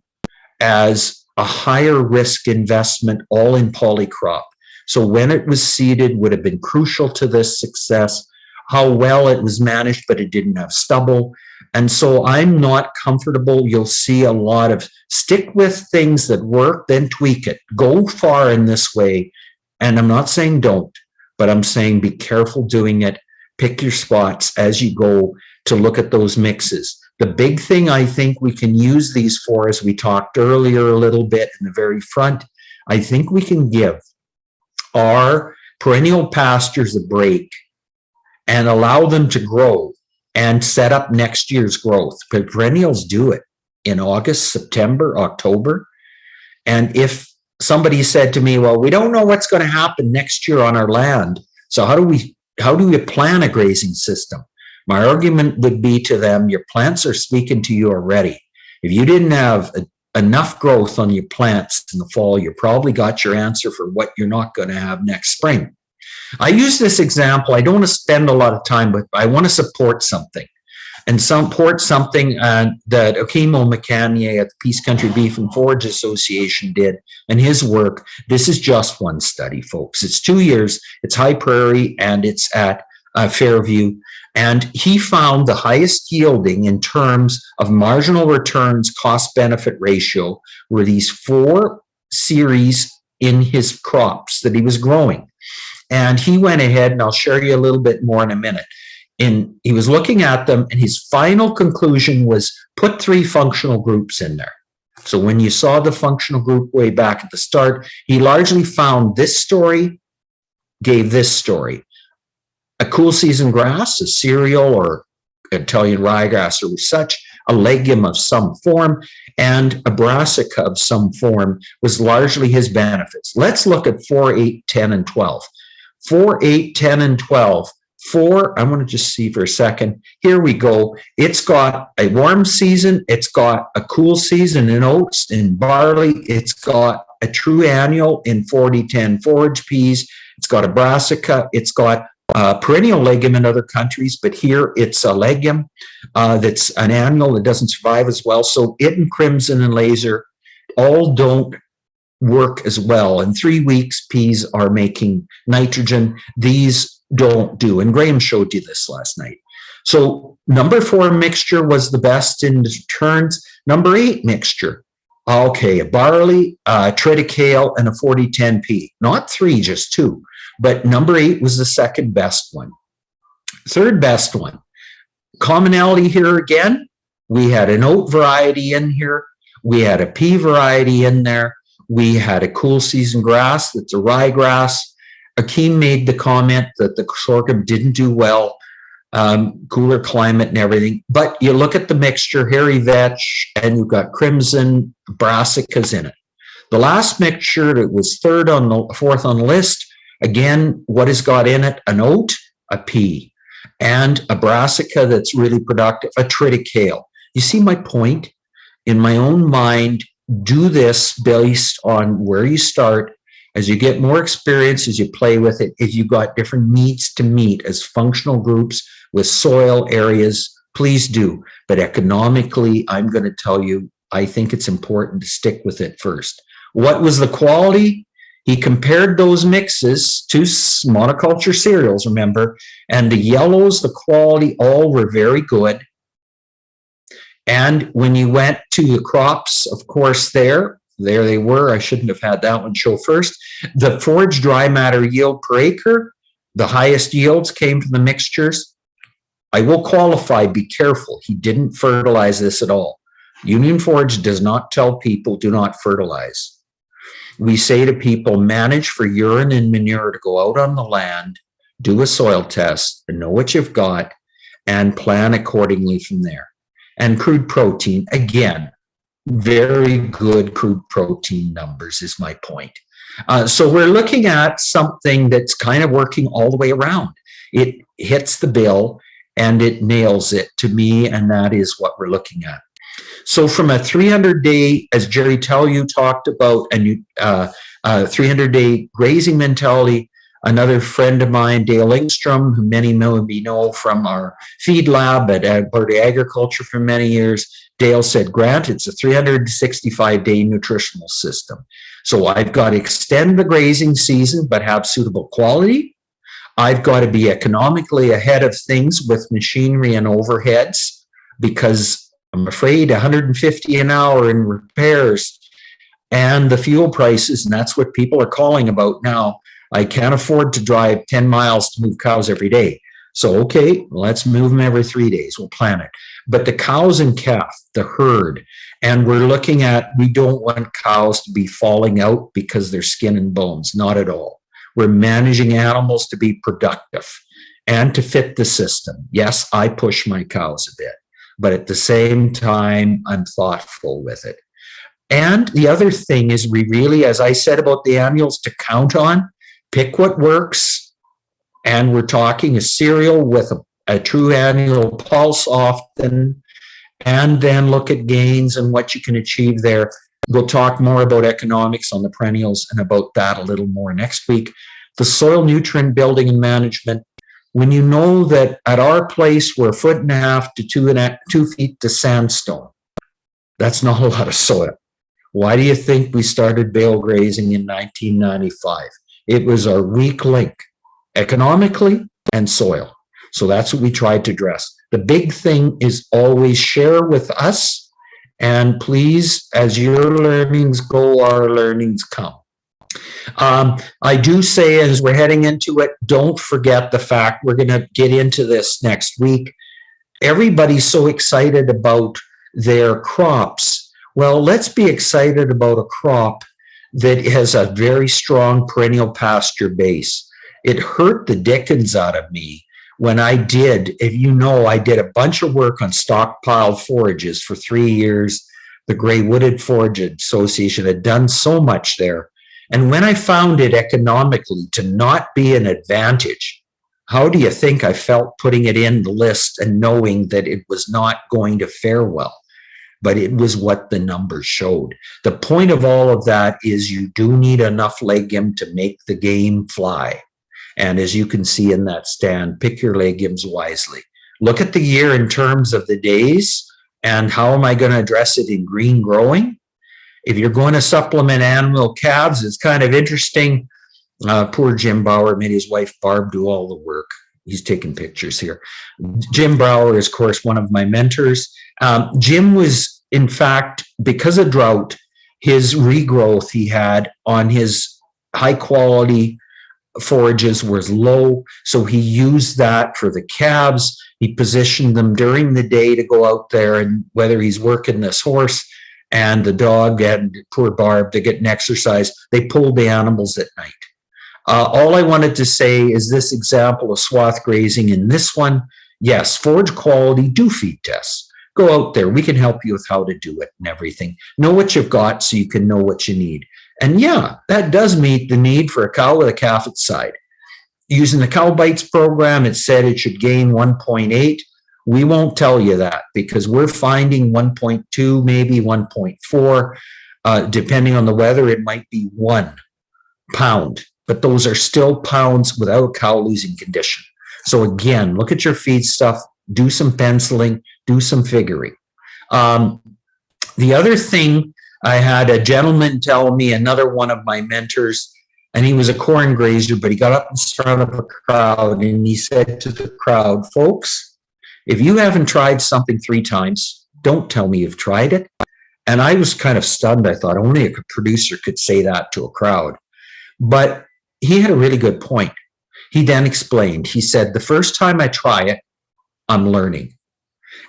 as a higher risk investment, all in polycrop. So when it was seeded would have been crucial to this success, how well it was managed, but it didn't have stubble. And so I'm not comfortable. You'll see a lot of stick with things that work, then tweak it. Go far in this way. And I'm not saying don't, but I'm saying be careful doing it. Pick your spots as you go to look at those mixes. The big thing I think we can use these for, as we talked earlier a little bit in the very front, I think we can give our perennial pastures a break and allow them to grow and set up next year's growth. But perennials do it in August, September, October. And if somebody said to me, well, we don't know what's going to happen next year on our land, so how do we plan a grazing system? My argument would be to them, your plants are speaking to you already. If you didn't have enough growth on your plants in the fall, you probably got your answer for what you're not going to have next spring. I use this example. I don't want to spend a lot of time, but I want to support something. And support something that Okemo McCanier at the Peace Country Beef and Forage Association did and his work. This is just one study, folks. It's 2 years. It's high prairie and it's at Fairview. And he found the highest yielding in terms of marginal returns cost benefit ratio were these 4 series in his crops that he was growing. And he went ahead, and I'll share you a little bit more in a minute. He was looking at them, and his final conclusion was put 3 functional groups in there. So when you saw the functional group way back at the start, he largely found this story gave this story. A cool season grass, a cereal or Italian ryegrass or such, a legume of some form, and a brassica of some form was largely his benefits. Let's look at 4, 8, 10, and 12. 4, 8, 10, and 12. 4, I want to just see for a second. Here we go. It's got a warm season. It's got a cool season in oats and barley. It's got a true annual in 40-10 forage peas. It's got a brassica. It's got perennial legume in other countries, but here it's a legume that's an annual that doesn't survive as well. So it and crimson and laser all don't work as well. In 3 weeks, peas are making nitrogen. These don't do. And Graham showed you this last night. So number 4 mixture was the best in returns. Number 8 mixture. Okay, a barley, triticale, and a 40-10 pea. Not 3, just 2. But number 8 was the second best one. Third best one. Commonality here again. We had an oat variety in here. We had a pea variety in there. We had a cool season grass that's a ryegrass. Akeem made the comment that the sorghum didn't do well, cooler climate and everything. But you look at the mixture, hairy vetch, and you've got crimson brassicas in it. The last mixture that was fourth on the list, again, what has got in it? An oat, a pea, and a brassica that's really productive, a triticale. You see my point? In my own mind, do this based on where you start. As you get more experience, as you play with it, if you've got different needs to meet as functional groups with soil areas, please do. But economically, I'm going to tell you, I think it's important to stick with it first. What was the quality? He compared those mixes to monoculture cereals, remember, and the yellows, the quality, all were very good. And when you went to the crops, of course, there they were. I shouldn't have had that one show first. The forage dry matter yield per acre, the highest yields came from the mixtures. I will qualify, be careful. He didn't fertilize this at all. Union Forage does not tell people do not fertilize. We say to people, manage for urine and manure to go out on the land, do a soil test, and know what you've got, and plan accordingly from there. And crude protein, again, very good crude protein numbers is my point. So we're looking at something that's kind of working all the way around. It hits the bill and it nails it to me, and that is what we're looking at. So from a 300-day, as Jerry you talked about, and 300-day grazing mentality, another friend of mine, Dale Ingstrom, who many maybe know from our feed lab at Alberta Agriculture for many years, Dale said, Grant, it's a 365-day nutritional system. So I've got to extend the grazing season, but have suitable quality. I've got to be economically ahead of things with machinery and overheads, because I'm afraid $150 an hour in repairs and the fuel prices, and that's what people are calling about now. I can't afford to drive 10 miles to move cows every day. So, okay, let's move them every 3 days. We'll plan it. But the cows and calf, the herd, and we're looking at, we don't want cows to be falling out because they're skin and bones. Not at all. We're managing animals to be productive and to fit the system. Yes, I push my cows a bit, but at the same time, I'm thoughtful with it. And the other thing is we really, as I said about the annuals to count on, pick what works. And we're talking a cereal with a true annual pulse often, and then look at gains and what you can achieve there. We'll talk more about economics on the perennials and about that a little more next week. The soil nutrient building and management, when you know that at our place we're 1.5 to 2 feet to sandstone, that's not a lot of soil. Why do you think we started bale grazing in 1995? It was our weak link, economically and soil. So that's what we tried to address. The big thing is always share with us, and please, as your learnings go, our learnings come. I do say, as we're heading into it, don't forget the fact we're going to get into this next week. Everybody's so excited about their crops. Well, let's be excited about a crop that has a very strong perennial pasture base. It hurt the dickens out of me when I did, if you know, I did a bunch of work on stockpiled forages for 3 years. The Gray Wooded Forage Association had done so much there. And when I found it economically to not be an advantage, how do you think I felt putting it in the list and knowing that it was not going to fare well? But it was what the numbers showed. The point of all of that is you do need enough legume to make the game fly. And as you can see in that stand, pick your legumes wisely. Look at the year in terms of the days and how am I going to address it in green growing? If you're going to supplement animal calves, it's kind of interesting. Poor Jim Bauer made his wife Barb do all the work. He's taking pictures here. Jim Bauer is, of course, one of my mentors. Jim was, in fact, because of drought, his regrowth he had on his high quality forages was low, so he used that for the calves. He positioned them during the day to go out there, and whether he's working this horse and the dog and poor Barb to get an exercise, they pulled the animals at night. All I wanted to say is this example of swath grazing in this one, yes, forage quality, do feed tests. Go out there. We can help you with how to do it and everything. Know what you've got so you can know what you need. And yeah, that does meet the need for a cow with a calf at side. Using the Cow Bites program, it said it should gain 1.8. We won't tell you that because we're finding 1.2, maybe 1.4. Depending on the weather, it might be 1 pound. But those are still pounds without cow losing condition. So again, look at your feed stuff, do some penciling, do some figuring. The other thing, I had a gentleman tell me, another one of my mentors, and he was a corn grazer, but he got up in front of a crowd and he said to the crowd, folks, if you haven't tried something 3 times, don't tell me you've tried it. And I was kind of stunned. I thought only a producer could say that to a crowd. But he had a really good point. He then explained, he said, the first time I try it, I'm learning.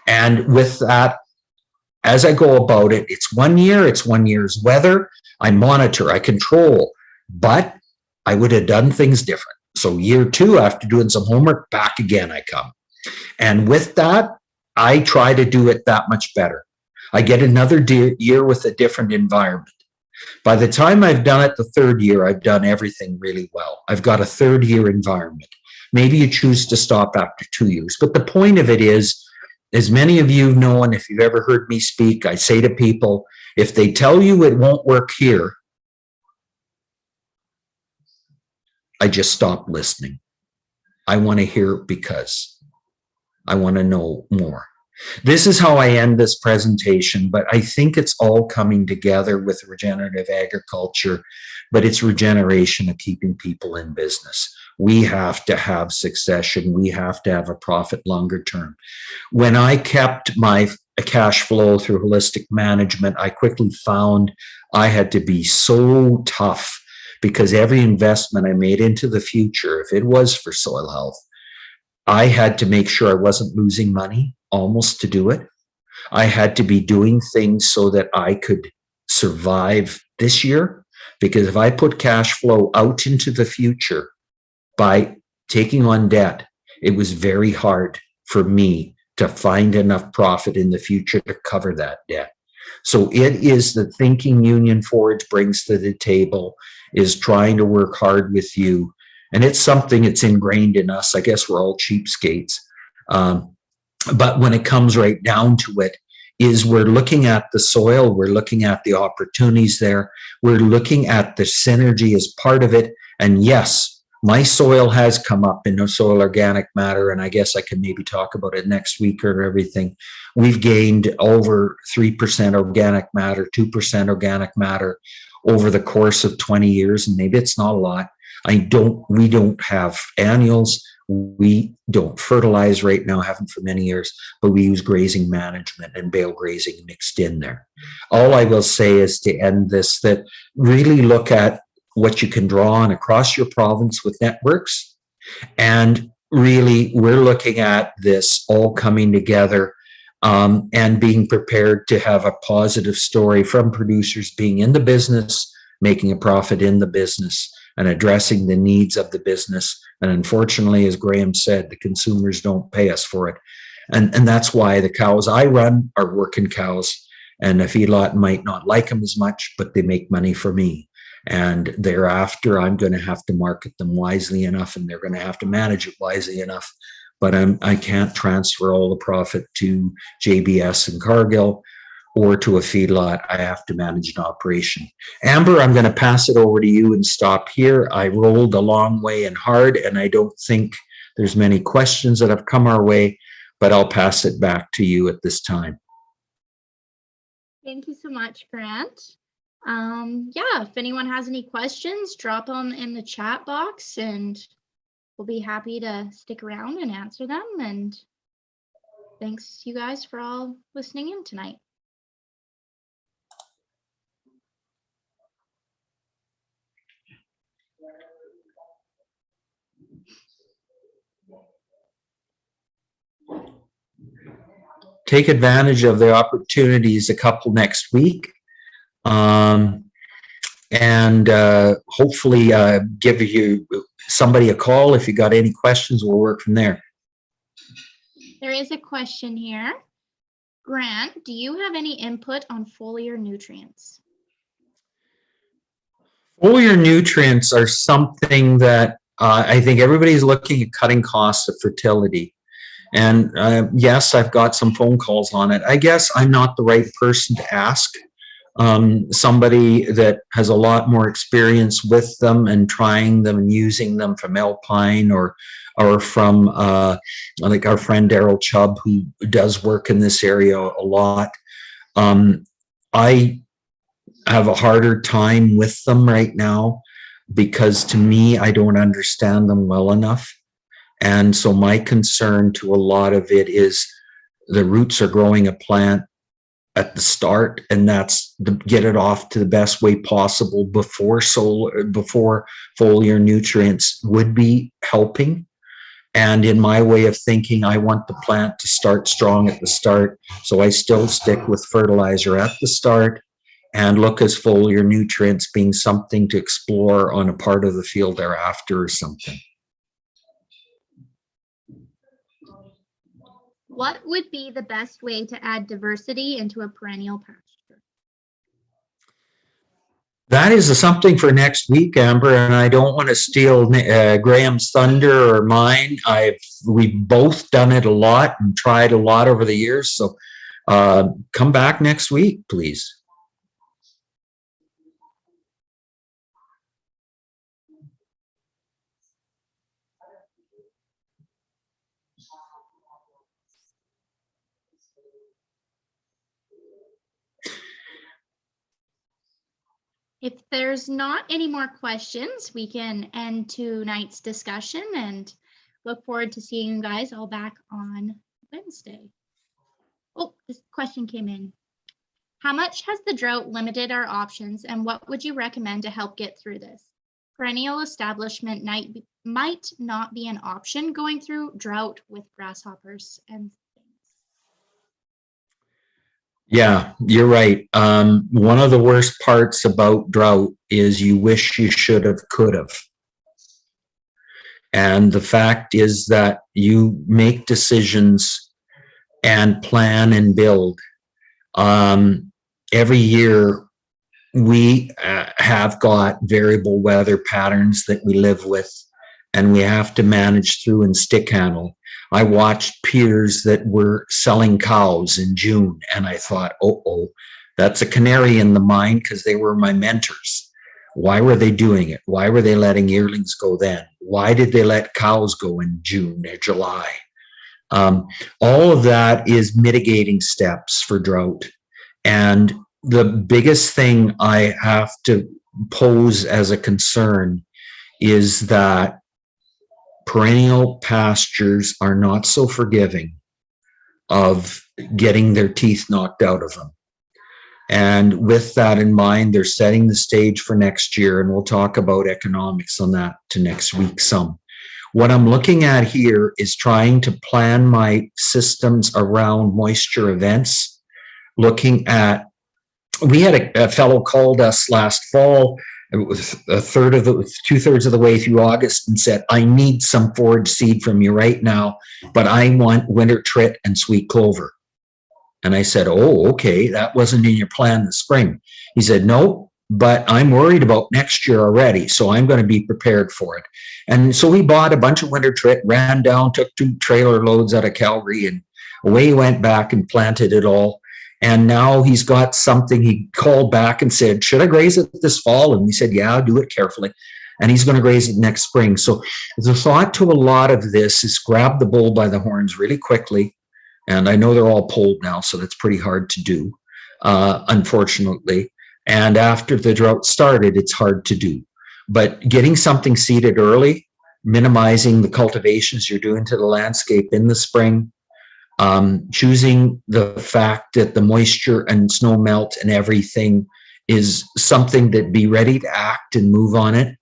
And with that, as I go about it, it's 1 year, it's 1 year's weather. I monitor, I control, but I would have done things different. So year 2, after doing some homework, back again I come. And with that, I try to do it that much better. I get another year with a different environment. By the time I've done it the 3rd year, I've done everything really well. I've got a 3rd year environment. Maybe you choose to stop after 2 years. But the point of it is, as many of you know, and if you've ever heard me speak, I say to people, if they tell you it won't work here, I just stop listening. I want to hear it because I want to know more. This is how I end this presentation, but I think it's all coming together with regenerative agriculture, but it's regeneration of keeping people in business. We have to have succession. We have to have a profit longer term. When I kept my cash flow through holistic management, I quickly found I had to be so tough because every investment I made into the future, if it was for soil health, I had to make sure I wasn't losing money almost to do it. I had to be doing things so that I could survive this year. Because if I put cash flow out into the future by taking on debt, it was very hard for me to find enough profit in the future to cover that debt. So it is the thinking Union Forage brings to the table, is trying to work hard with you. And it's something that's ingrained in us. I guess we're all cheapskates. But when it comes right down to it, is we're looking at the soil, we're looking at the opportunities there, we're looking at the synergy as part of it. And yes, my soil has come up in the soil organic matter, and I guess I can maybe talk about it next week or everything. We've gained over 3% organic matter, 2% organic matter over the course of 20 years, and maybe it's not a lot. We don't have annuals. We don't fertilize right now, haven't for many years, but we use grazing management and bale grazing mixed in there. All I will say is, to end this, that really look at what you can draw on across your province with networks. And really, we're looking at this all coming together and being prepared to have a positive story from producers being in the business, making a profit in the business, and addressing the needs of the business. And unfortunately, as Graham said, the consumers don't pay us for it. And that's why the cows I run are working cows, and a feedlot might not like them as much, but they make money for me. And thereafter, I'm going to have to market them wisely enough, and they're going to have to manage it wisely enough. But I can't transfer all the profit to JBS and Cargill or to a feedlot. I have to manage an operation. Amber, I'm going to pass it over to you and stop here. I rolled a long way and hard, and I don't think there's many questions that have come our way, but I'll pass it back to you at this time. Thank you so much, Grant. Yeah, if anyone has any questions, drop them in the chat box and we'll be happy to stick around and answer them. And thanks you guys for all listening in tonight. Take advantage of the opportunities, a couple next week. And hopefully give you somebody a call. If you got any questions, we'll work from there. There is a question here. Grant, do you have any input on foliar nutrients? Foliar nutrients are something that I think everybody's looking at cutting costs of fertility. And yes, I've got some phone calls on it. I guess I'm not the right person to ask. Somebody that has a lot more experience with them and trying them and using them from Alpine or from like our friend Daryl Chubb, who does work in this area a lot. I have a harder time with them right now because, to me, I don't understand them well enough. And so my concern to a lot of it is the roots are growing a plant at the start, and that's to get it off to the best way possible before foliar nutrients would be helping. And in my way of thinking, I want the plant to start strong at the start. So I still stick with fertilizer at the start and look as foliar nutrients being something to explore on a part of the field thereafter or something. What would be the best way to add diversity into a perennial pasture? That is something for next week, Amber, and I don't want to steal Graham's thunder or mine. We've both done it a lot and tried a lot over the years, so come back next week, please. If there's not any more questions, we can end tonight's discussion and look forward to seeing you guys all back on Wednesday. Oh, this question came in. How much has the drought limited our options, and what would you recommend to help get through this? Perennial establishment might not be an option going through drought with grasshoppers and things. Yeah, you're right. One of the worst parts about drought is you wish you should have, could have. And the fact is that you make decisions and plan and build. Every year, we have got variable weather patterns that we live with, and we have to manage through and stick handle. I watched peers that were selling cows in June, and I thought, oh, that's a canary in the mine, because they were my mentors. Why were they doing it? Why were they letting yearlings go then? Why did they let cows go in June or July? All of that is mitigating steps for drought. And the biggest thing I have to pose as a concern is that perennial pastures are not so forgiving of getting their teeth knocked out of them. And with that in mind, they're setting the stage for next year, and we'll talk about economics on that to next week some. What I'm looking at here is trying to plan my systems around moisture events, looking at, we had a fellow called us last fall. It was two-thirds of the way through August, and said, I need some forage seed from you right now, but I want winter trit and sweet clover. And I said, oh, okay, that wasn't in your plan this spring. He said, no, but I'm worried about next year already, so I'm going to be prepared for it. And so we bought a bunch of winter trit, ran down, took 2 trailer loads out of Calgary, and away he went back and planted it all. And now he's got something. He called back and said, should I graze it this fall? And we said, yeah, do it carefully. And he's going to graze it next spring. So the thought to a lot of this is grab the bull by the horns really quickly. And I know they're all pulled now, so that's pretty hard to do, unfortunately. And after the drought started, it's hard to do. But getting something seeded early, minimizing the cultivations you're doing to the landscape in the spring, choosing the fact that the moisture and snow melt and everything is something that be ready to act and move on it,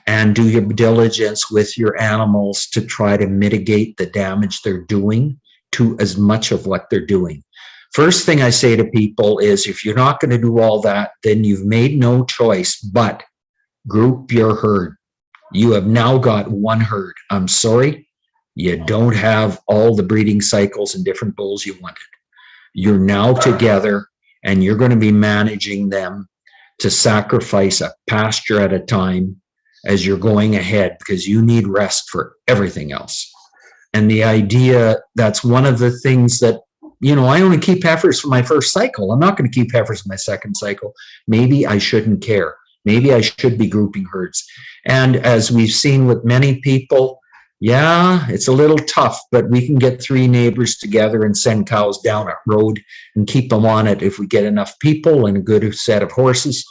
and do your diligence with your animals to try to mitigate the damage they're doing to as much of what they're doing. First thing I say to people is, if you're not going to do all that, then you've made no choice but group your herd. You have now got one herd. I'm sorry, you don't have all the breeding cycles and different bulls you wanted. You're now together, and you're going to be managing them to sacrifice a pasture at a time as you're going ahead, because you need rest for everything else. And the idea, that's one of the things that, I only keep heifers for my first cycle. I'm not going to keep heifers for my second cycle. Maybe I shouldn't care. Maybe I should be grouping herds. And as we've seen with many people, yeah, it's a little tough, but we can get 3 neighbors together and send cows down a road and keep them on it if we get enough people and a good set of horses.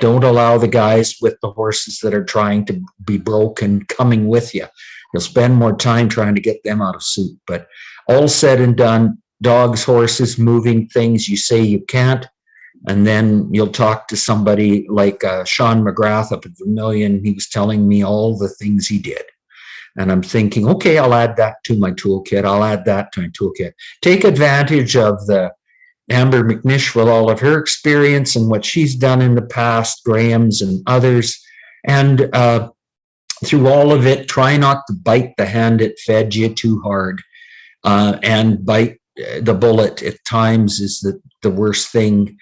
Don't allow the guys with the horses that are trying to be broken coming with you. You'll spend more time trying to get them out of suit. But all said and done, dogs, horses, moving things, you say you can't, and then you'll talk to somebody like Sean McGrath up at Vermilion. He was telling me all the things he did. And I'm thinking, okay, I'll add that to my toolkit. I'll add that to my toolkit. Take advantage of the Amber McNish with all of her experience and what she's done in the past, Graham's and others. And through all of it, try not to bite the hand that fed you too hard. And bite the bullet at times is the worst thing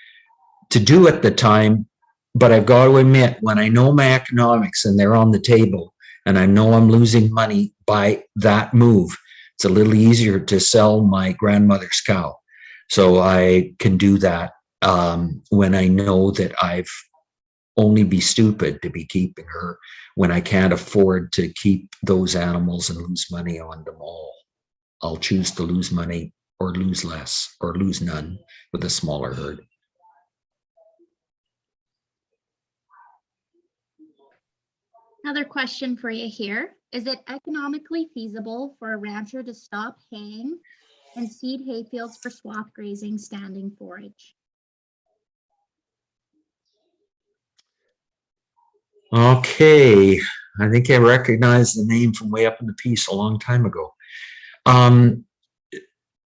to do at the time. But I've got to admit, when I know my economics and they're on the table, and I know I'm losing money by that move, it's a little easier to sell my grandmother's cow. So I can do that when I know that I've only be stupid to be keeping her when I can't afford to keep those animals and lose money on them all. I'll choose to lose money or lose less or lose none with a smaller herd. Another question for you here. Is it economically feasible for a rancher to stop haying and seed hayfields for swath grazing standing forage? Okay, I think I recognized the name from way up in the piece a long time ago.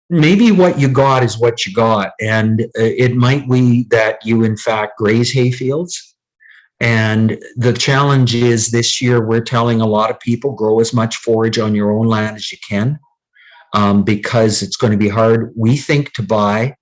maybe what you got is what you got, and it might be that you in fact graze hay fields. And the challenge is this year we're telling a lot of people grow as much forage on your own land as you can, because it's going to be hard, we think, to buy.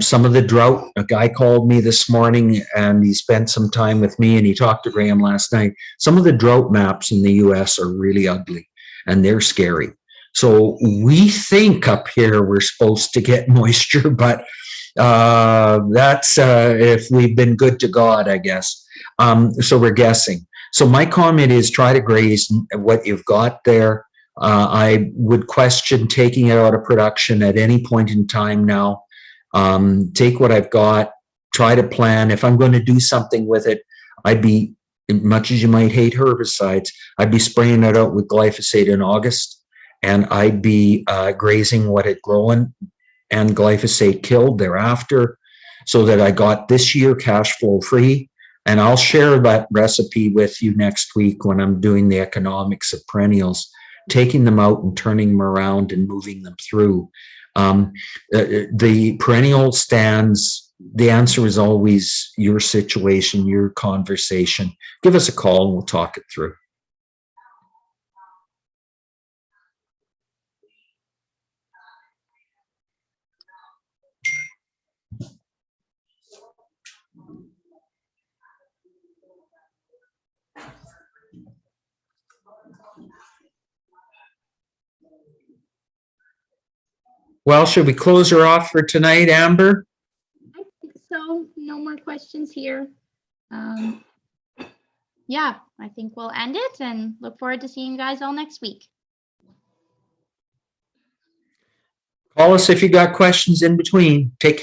Some of the drought, a guy called me this morning and he spent some time with me and he talked to Graham last night. Some of the drought maps in the US are really ugly and they're scary. So we think up here we're supposed to get moisture, but that's if we've been good to God, I guess. So we're guessing. So my comment is try to graze what you've got there. I would question taking it out of production at any point in time now. Take what I've got, try to plan. If I'm going to do something with it, I'd be, much as you might hate herbicides, I'd be spraying it out with glyphosate in August, and I'd be grazing what had grown and glyphosate killed thereafter, so that I got this year cash flow free. And I'll share that recipe with you next week when I'm doing the economics of perennials, taking them out and turning them around and moving them through. The perennial stands, the answer is always your situation, your conversation. Give us a call and we'll talk it through. Well, should we close her off for tonight, Amber? I think so. No more questions here. Yeah, I think we'll end it and look forward to seeing you guys all next week. Call us if you got questions in between. Take care.